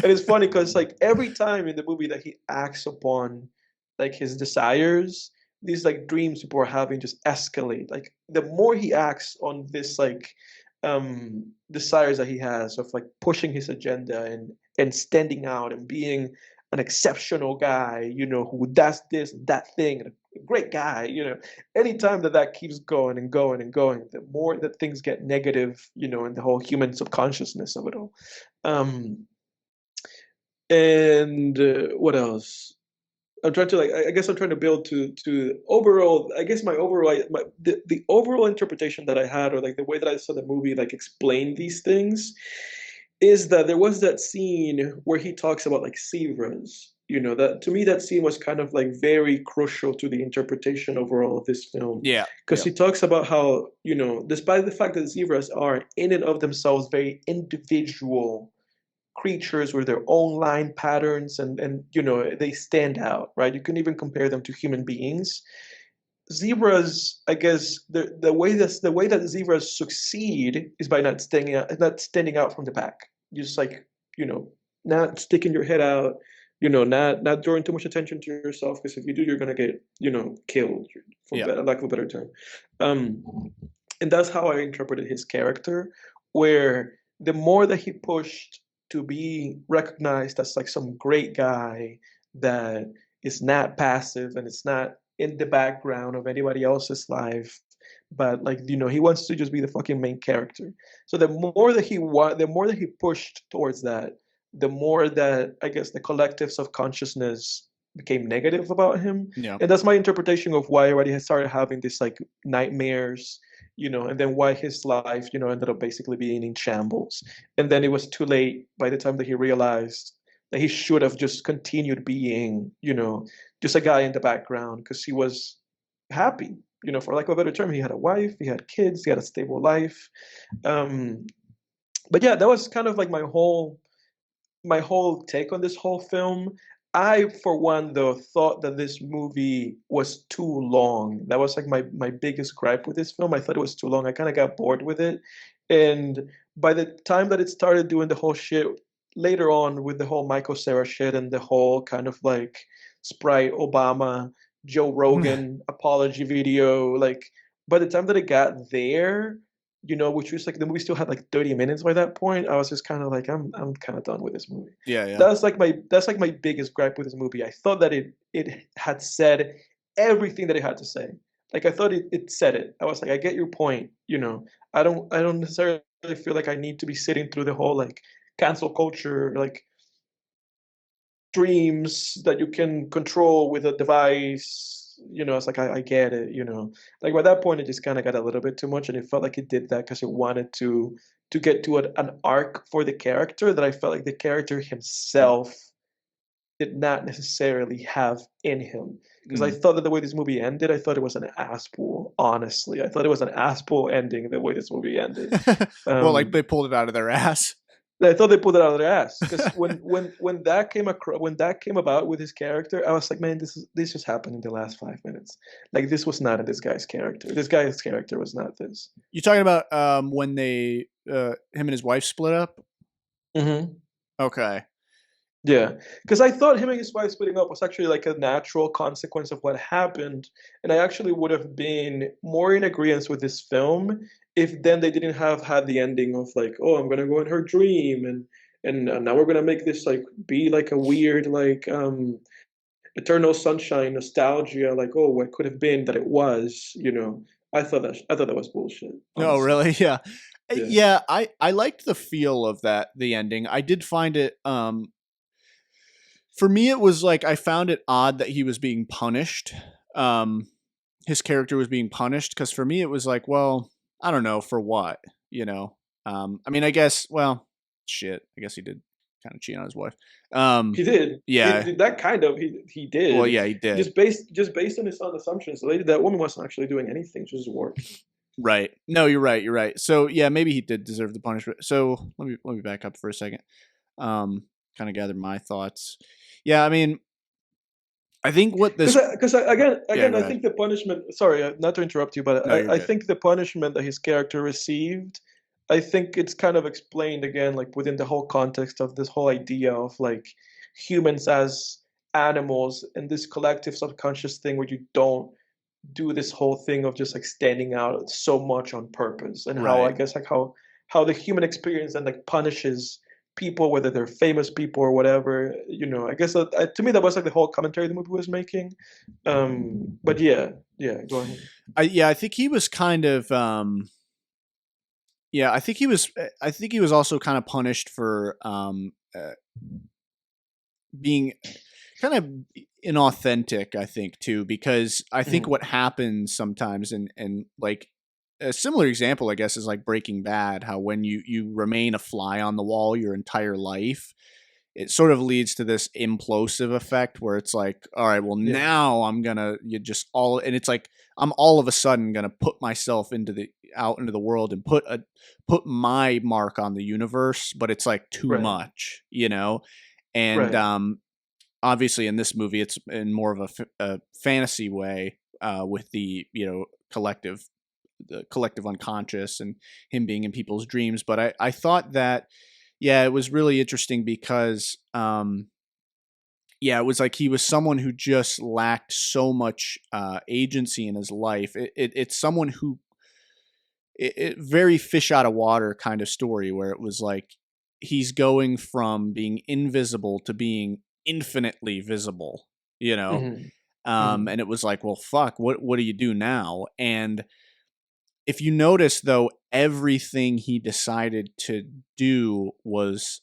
it's funny because like every time in the movie that he acts upon like his desires, these like dreams people are having just escalate. Like the more he acts on this like desires that he has of like pushing his agenda and standing out and being an exceptional guy, who does this and that thing, and a great guy, anytime that keeps going and going and going, the more that things get negative, and the whole human subconsciousness of it all. And what else? I'm trying to like, I guess I'm trying to build to overall, I guess the overall interpretation that I had, or like the way that I saw the movie like explain these things, is that there was that scene where he talks about like zebras. That to me, that scene was kind of like very crucial to the interpretation overall of this film. Yeah, Because yeah. he talks about how, despite the fact that zebras are in and of themselves very individual creatures with their own line patterns, and they stand out, right? You can even compare them to human beings. Zebras, I guess, the way that zebras succeed is by not standing out from the pack. Just like, not sticking your head out, not drawing too much attention to yourself, because if you do, you're gonna get, killed, for Yeah. lack of a better term. um and that's how I interpreted his character, where the more that he pushed to be recognized as like some great guy that is not passive and it's not in the background of anybody else's life, but like, he wants to just be the fucking main character. So the more that he pushed towards that, the more that I guess the collective subconsciousness became negative about him. Yeah. And that's my interpretation of why everybody has started having this like nightmares, and then why his life, ended up basically being in shambles. And then it was too late by the time that he realized that he should have just continued being, just a guy in the background, because he was happy, for lack of a better term. He had a wife, he had kids, he had a stable life. Um, but yeah, that was kind of like my whole take on this whole film. I, for one, though, thought that this movie was too long. That was like my biggest gripe with this film. I thought it was too long. I kind of got bored with it. And by the time that it started doing the whole shit later on with the whole Michael Cera shit and the whole kind of like Sprite Obama, Joe Rogan apology video, like by the time that it got there, which was like the movie still had like 30 minutes by that point, I was just kind of like, I'm kind of done with this movie. Yeah, yeah. That's like my biggest gripe with this movie. I thought that it had said everything that it had to say. Like I thought it said it. I was like, I get your point. I don't necessarily feel like I need to be sitting through the whole like cancel culture, like dreams that you can control with a device, it's like I get it, like by that point it just kind of got a little bit too much, and it felt like it did that because it wanted to get to an arc for the character that I felt like the character himself did not necessarily have in him. Because I Mm. thought that the way this movie ended, I thought it was an ass pull. Honestly, I thought it was an ass pull ending the way this movie ended. Well, like Um, they pulled it out of their ass. I thought they pulled it out of their ass because when that came across when that came about with his character, I was like, man, this just happened in the last 5 minutes. Like this was not this guy's character. This guy's character was not this. You talking about when they him and his wife split up? Hmm. Okay. Yeah, because I thought him and his wife splitting up was actually like a natural consequence of what happened, and I actually would have been more in agreement with this film if then they didn't have had the ending of like, oh, I'm gonna go in her dream, and now we're gonna make this like be like a weird like eternal sunshine nostalgia, like oh, what could have been that it was. I thought that was bullshit, Oh, honestly. really? Yeah. Yeah. Yeah, I liked the feel of the ending. I did find it for me it was like I found it odd that he was being punished. Um his character was being punished because for me it was like, well, I don't know for what, you know. I mean, I guess, well, shit. I guess he did kind of cheat on his wife. He did. He Yeah. did that kind of. He Well, did yeah, he did. just based on his own assumptions. That woman wasn't actually doing anything. She was just working. Right. No, you're right. You're right. So yeah, maybe he did deserve the punishment. So let me back up for a second. Kind of gather my thoughts. Yeah, I mean, I think what this. Because again Yeah, again go I ahead. think the punishment. Sorry, not to interrupt you, but No, you're I good. think the punishment that his character received. I think it's kind of explained again, like within the whole context of this whole idea of like humans as animals and this collective subconscious thing where you don't do this whole thing of just like standing out so much on purpose, and how I Right. guess like how the human experience then like punishes people, whether they're famous people or whatever. I guess to me that was like the whole commentary the movie was making. But yeah, go ahead. I think he was kind of. Yeah, I think he was. I think he was also kind of punished for being kind of inauthentic. I think too, because I think Mhm. what happens sometimes, and like a similar example, I guess, is like Breaking Bad. How when you remain a fly on the wall your entire life, it sort of leads to this implosive effect where it's like, all right, well Yeah. now I'm gonna you just all, and it's like I'm all of a sudden gonna put myself out into the world and put my mark on the universe, but it's like too Right. much, you know. And Right. obviously in this movie it's in more of a fantasy way, with the collective unconscious and him being in people's dreams. But I thought that, yeah, it was really interesting because, yeah, it was like he was someone who just lacked so much agency in his life. It's someone who, very fish out of water kind of story where it was like he's going from being invisible to being infinitely visible, you know. Hmm. Hmm. And it was like, well, fuck, what do you do now? And if you notice though, everything he decided to do was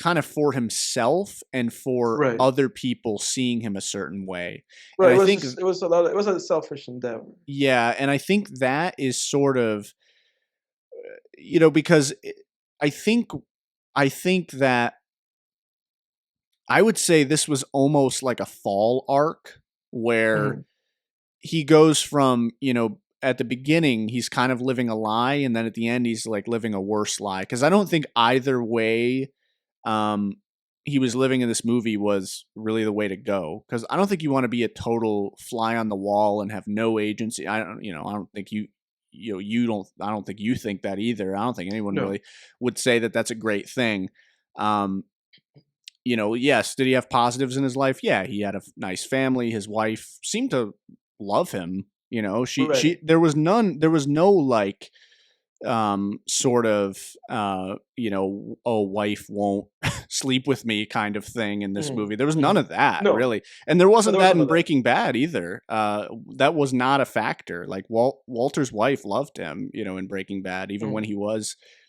kind of for himself and for Right. other people seeing him a certain way. And Right. I think, It was a lot. It was a selfish endeavor. yeah, and I think that is sort of, because I think I think that I would say this was almost like a fall arc where Hmm. he goes from, at the beginning he's kind of living a lie, and then at the end he's like living a worse lie, because I don't think either way, um he was living in this movie was really the way to go, because I don't think you want to be a total fly on the wall and have no agency. I don't think you don't I don't think you think that either. I don't think anyone No. really would say that that's a great thing. um yes, did he have positives in his life? Yeah, he had a nice family. His wife seemed to love him. She Right. there was no like sort of oh, wife won't sleep with me kind of thing in this Hmm. movie. There was none Hmm. of that No. really, and there No, wasn't there was that none in of that. Breaking Bad either. That was not a factor. Like Walter's wife loved him, in Breaking Bad, even when Hmm.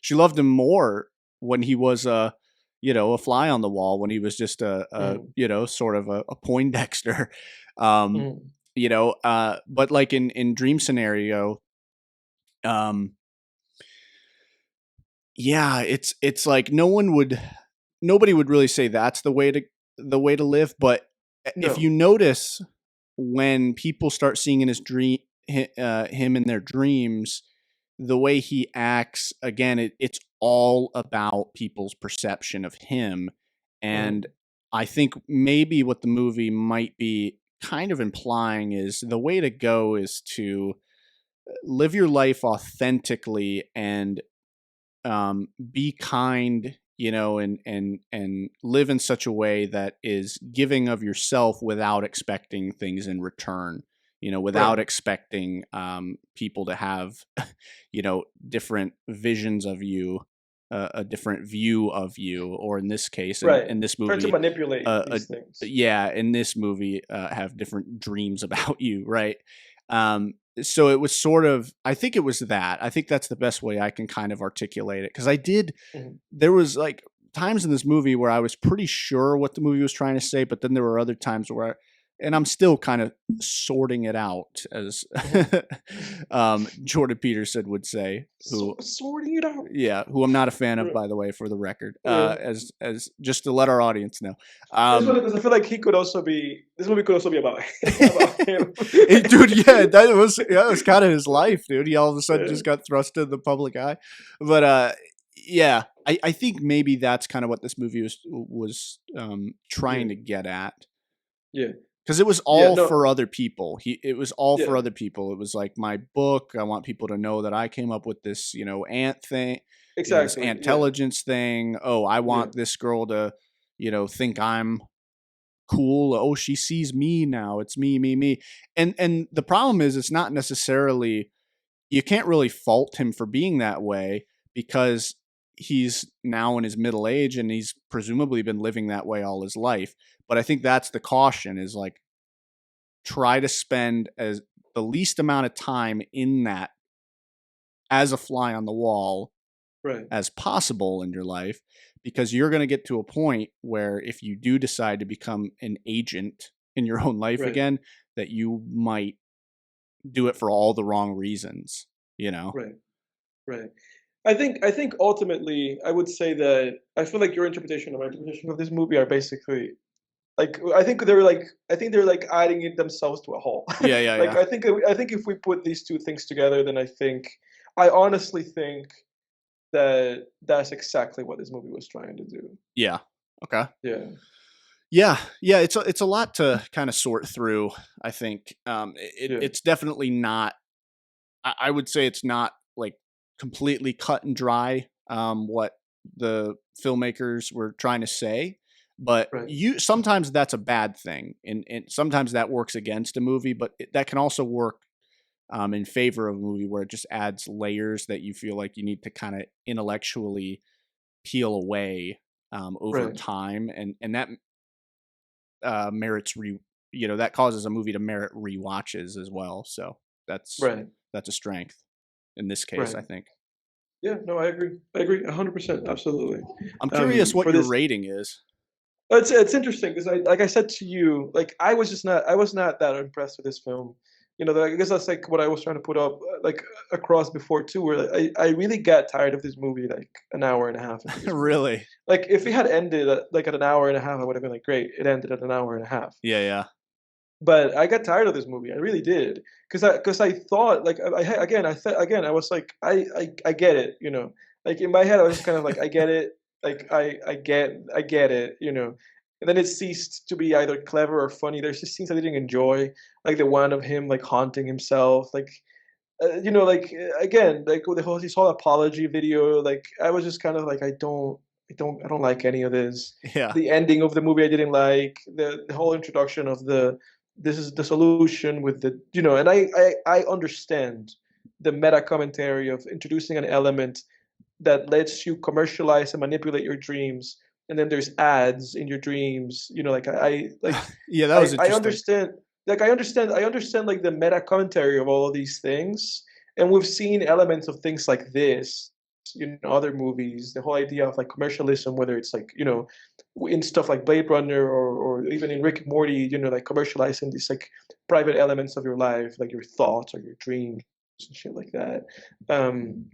she loved him more when he was a fly on the wall, when he was just a Hmm. sort of a Poindexter. um Hmm. But like in dream scenario, um, yeah, it's like nobody would really say that's the way to live. But if No. you notice when people start seeing in his dream him in their dreams, the way he acts again, it's all about people's perception of him. And Mhm. I think maybe what the movie might be kind of implying is the way to go is to live your life authentically and be kind, and live in such a way that is giving of yourself without expecting things in return, without Right. expecting people to have different visions of you, a different view of you, or in this case, in, Right. in this Trying to movie, manipulate uh, a, these things. yeah, in this movie, have different dreams about you, right? So it was sort of, I think it was that. I think that's the best way I can kind of articulate it. Because Mhm. there was like times in this movie where I was pretty sure what the movie was trying to say, but then there were other times where, and I'm still kind of sorting it out, as Mhm. Jordan Peterson would say, who, Sorting it out. yeah, who I'm not a fan of, Right. by the way, for the record, Yeah. as just to let our audience know. It's Um, funny because I feel like he could also be. This movie could also be about about him. dude, yeah, that was kind of his life, dude. He all of a sudden Yeah. just got thrust in the public eye. But yeah, I think maybe that's kind of what this movie was Yeah. trying to get at, Yeah. because it was Yeah. all No. for other people. It was all for Yeah. other people. It was like my book. I want people to know that I came up with this, ant thing, this Exactly. Yeah. intelligence thing. Oh, I Yeah. want this girl to, think I'm cool. Oh, she sees me now. It's me, me, me. And the problem is it's not necessarily, you can't really fault him for being that way, because he's now in his middle age and he's presumably been living that way all his life. But I think that's the caution, is like, try to spend as the least amount of time in that as a fly on the wall Right. as possible in your life, because you're going to get to a point where if you do decide to become an agent in your own life Right. again, that you might do it for all the wrong reasons. Right. Right. I think ultimately I would say that I feel like your interpretation and my interpretation of this movie are basically like I think they're like adding it themselves to a whole. Yeah, yeah, Like yeah. I think if we put these two things together, then I honestly think that that's exactly what this movie was trying to do. Yeah. Okay. Yeah. Yeah, yeah, it's a lot to kind of sort through, I think. Yeah. It's definitely not, I would say it's not like completely cut and dry, what the filmmakers were trying to say. But Right. sometimes that's a bad thing, and sometimes that works against a movie, but that can also work in favor of a movie, where it just adds layers that you feel like you need to kind of intellectually peel away over Right. time, and that merits that causes a movie to merit rewatches as well. So that's Right. that's a strength in this case, Right. I think. Yeah, no, I agree. I agree 100%, absolutely. I'm curious what For your this rating is. It's interesting because like I said to you, like I was not that impressed with this film. I guess that's like what I was trying to put up like across before too, where I really got tired of this movie like an hour and a half into this movie. Really? Like if it had ended at an hour and a half, I would have been like, great, it ended at an hour and a half. Yeah, yeah. But I got tired of this movie. I really did, because I thought like again I was like I get it, like in my head I was just kind of like I get it, like I get it. And then it ceased to be either clever or funny. There's just scenes I didn't enjoy, like the one of him like haunting himself, like again like with his whole apology video. Like I was just kind of like I don't like any of this. Yeah. The ending of the movie I didn't like. The whole introduction of the this is the solution with and I understand the meta commentary of introducing an element that lets you commercialize and manipulate your dreams, and then there's ads in your dreams. Like Yeah, that was I interesting. understand. Like I understand like the meta commentary of all of these things, and we've seen elements of things like this other movies, the whole idea of like commercialism, whether it's like, in stuff like Blade Runner, or even in Rick and Morty, like commercializing these like private elements of your life, like your thoughts or your dreams and shit like that. Um,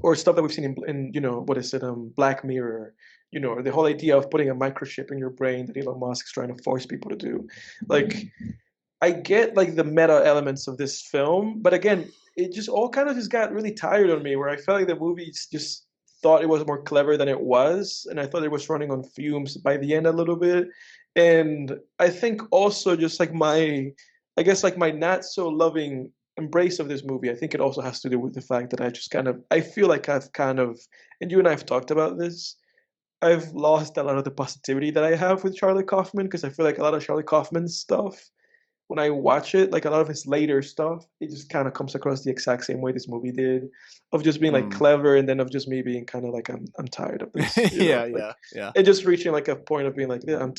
or stuff that we've seen in what is it, Black Mirror, the whole idea of putting a microchip in your brain that Elon Musk's trying to force people to do. Like, I get like the meta elements of this film, but again, it just all kind of just got really tired on me, where I felt like the movie just thought it was more clever than it was, and I thought it was running on fumes by the end a little bit. And I think also just like I guess like my not so loving embrace of this movie, I think it also has to do with the fact that I feel like I've kind of, and you and I have talked about this, I've lost a lot of the positivity that I have with Charlie Kaufman, because I feel like a lot of Charlie Kaufman's stuff, when I watch it, like a lot of his later stuff, it just kind of comes across the exact same way this movie did, of just being like Mm. clever, and then of just me being kind of like, I'm tired of this, Yeah, like, yeah. and just reaching like a point of being like, yeah, I'm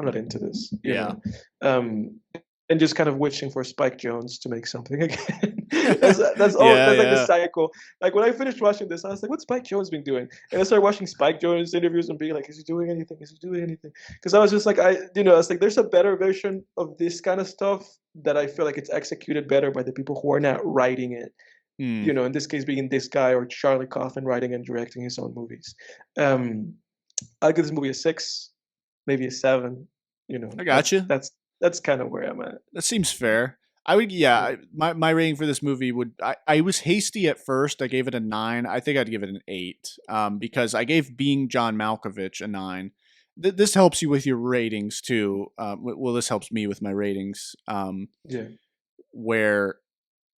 not into this, Yeah. um, and just kind of wishing for Spike Jonze to make something again. That's all. Yeah, That's like the yeah. cycle. Like when I finished watching this, I was like, "What's Spike Jonze been doing?" And I started watching Spike Jonze interviews and being like, "Is he doing anything? Is he doing anything?" Because I was just like, I was like, "There's a better version of this kind of stuff that I feel like it's executed better by the people who are not writing it." Mm. In this case, being this guy or Charlie Kaufman writing and directing his own movies. Um, I'll give this movie a 6, maybe a 7. I got That's you. that's kind of where I'm at. That seems fair. I would, yeah. My rating for this movie would. I was hasty at first. I gave it a 9. I think I'd give it an 8. Because I gave Being John Malkovich a 9. This helps you with your ratings too. Well, this helps me with my ratings. Yeah. Where,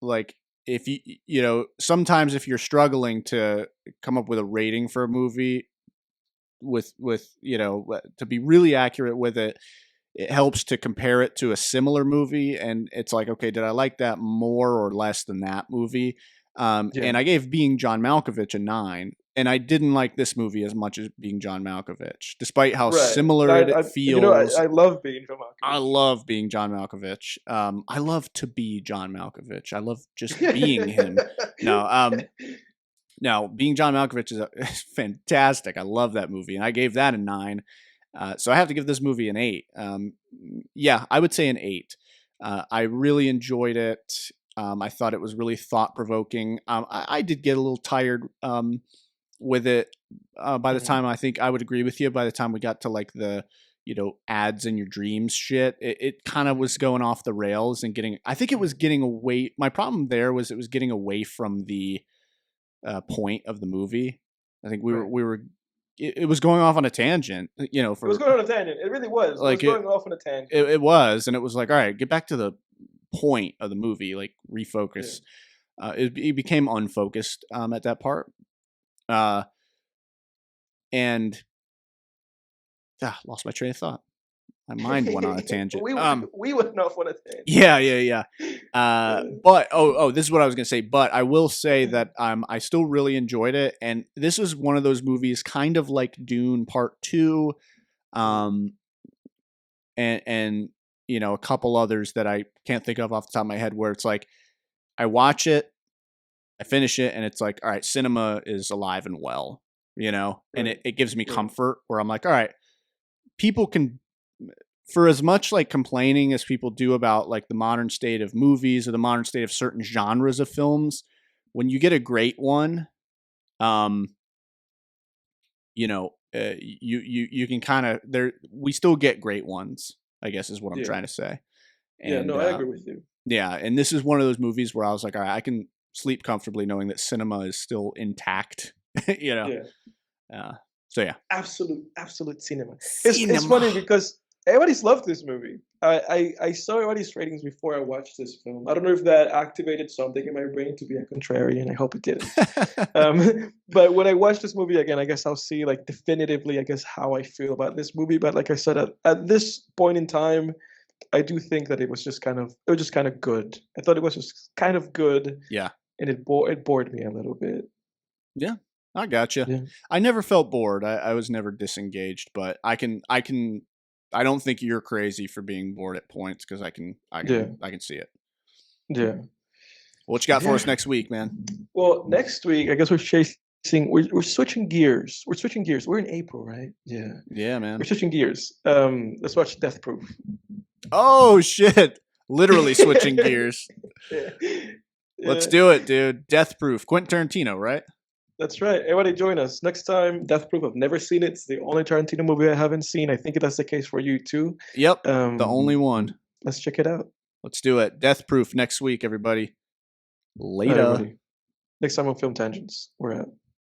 like, if sometimes if you're struggling to come up with a rating for a movie, with to be really accurate with it, it helps to compare it to a similar movie, and it's like, okay, did I like that more or less than that movie? Yeah. And I gave Being John Malkovich a 9, and I didn't like this movie as much as Being John Malkovich, despite how Right. similar it feels. I love being John I Malkovich. love being John Malkovich. I love to be John Malkovich. I love just being him. No, no, being John Malkovich is fantastic. I love that movie, and I gave that a 9. So I have to give this movie an 8. Yeah, I would say an 8. I really enjoyed it. I thought it was really thought provoking. I did get a little tired with it by the Mhm. time, I think I would agree with you, by the time we got to like the ads in your dreams shit. It kind of was going off the rails and I think it was getting away. My problem there was it was getting away from the point of the movie. I think Right. it was going off on a tangent, It was for going on a tangent. It really was. It was like going off on a tangent. it was, and it was like, all right, get back to the point of the movie, like Yeah. refocus. It became unfocused at that part, uh, and lost my train of thought. My mind went on a tangent. We went off on a tangent. Yeah, yeah, yeah. But this is what I was gonna say. But I will say that I still really enjoyed it, and this was one of those movies, kind of like Dune Part 2, um, and a couple others that I can't think of off the top of my head, where it's like I watch it, I finish it, and it's like, all right, cinema is alive and well, and Right. it gives me Right. comfort, where I'm like, all right, people can, for as much like complaining as people do about like the modern state of movies or the modern state of certain genres of films, when you get a great one, um, you can kind of there. We still get great ones, I guess, is what I'm Yeah. trying to say. Yeah. And No, I agree with you. yeah, and this is one of those movies where I was like, all right, I can sleep comfortably knowing that cinema is still intact. you know, Yeah. uh, so yeah, Absolute cinema. It's cinema. funny because everybody's loved this movie. I saw everybody's ratings before I watched this film. I don't know if that activated something in my brain to be a contrarian. I hope it didn't. But when I watch this movie again, I guess I'll see like definitively, I guess, how I feel about this movie. But like I said, at this point in time, I do think that it was just kind of good. I thought it was just kind of good, Yeah. and it bored me a little bit. Yeah, I gotcha. Yeah. I never felt bored. I was never disengaged, but I don't think you're crazy for being bored at points, because I Yeah. can see it. Yeah. What you got for us next week, man? Well, next week, I guess we're we're switching gears. We're switching gears. We're in April, right? Yeah. Yeah, man. We're switching gears. Let's watch Death Proof. Oh shit! Literally switching gears. Yeah. Let's do it, dude. Death Proof. Quentin Tarantino, right? That's right. Everybody join us next time. Death Proof. I've never seen it. It's the only Tarantino movie I haven't seen. I think that's the case for you too. Yep. The only one. Let's check it out. Let's do it. Death Proof next week, everybody. All right, Later. everybody. Next time on Film Tangents. We're out.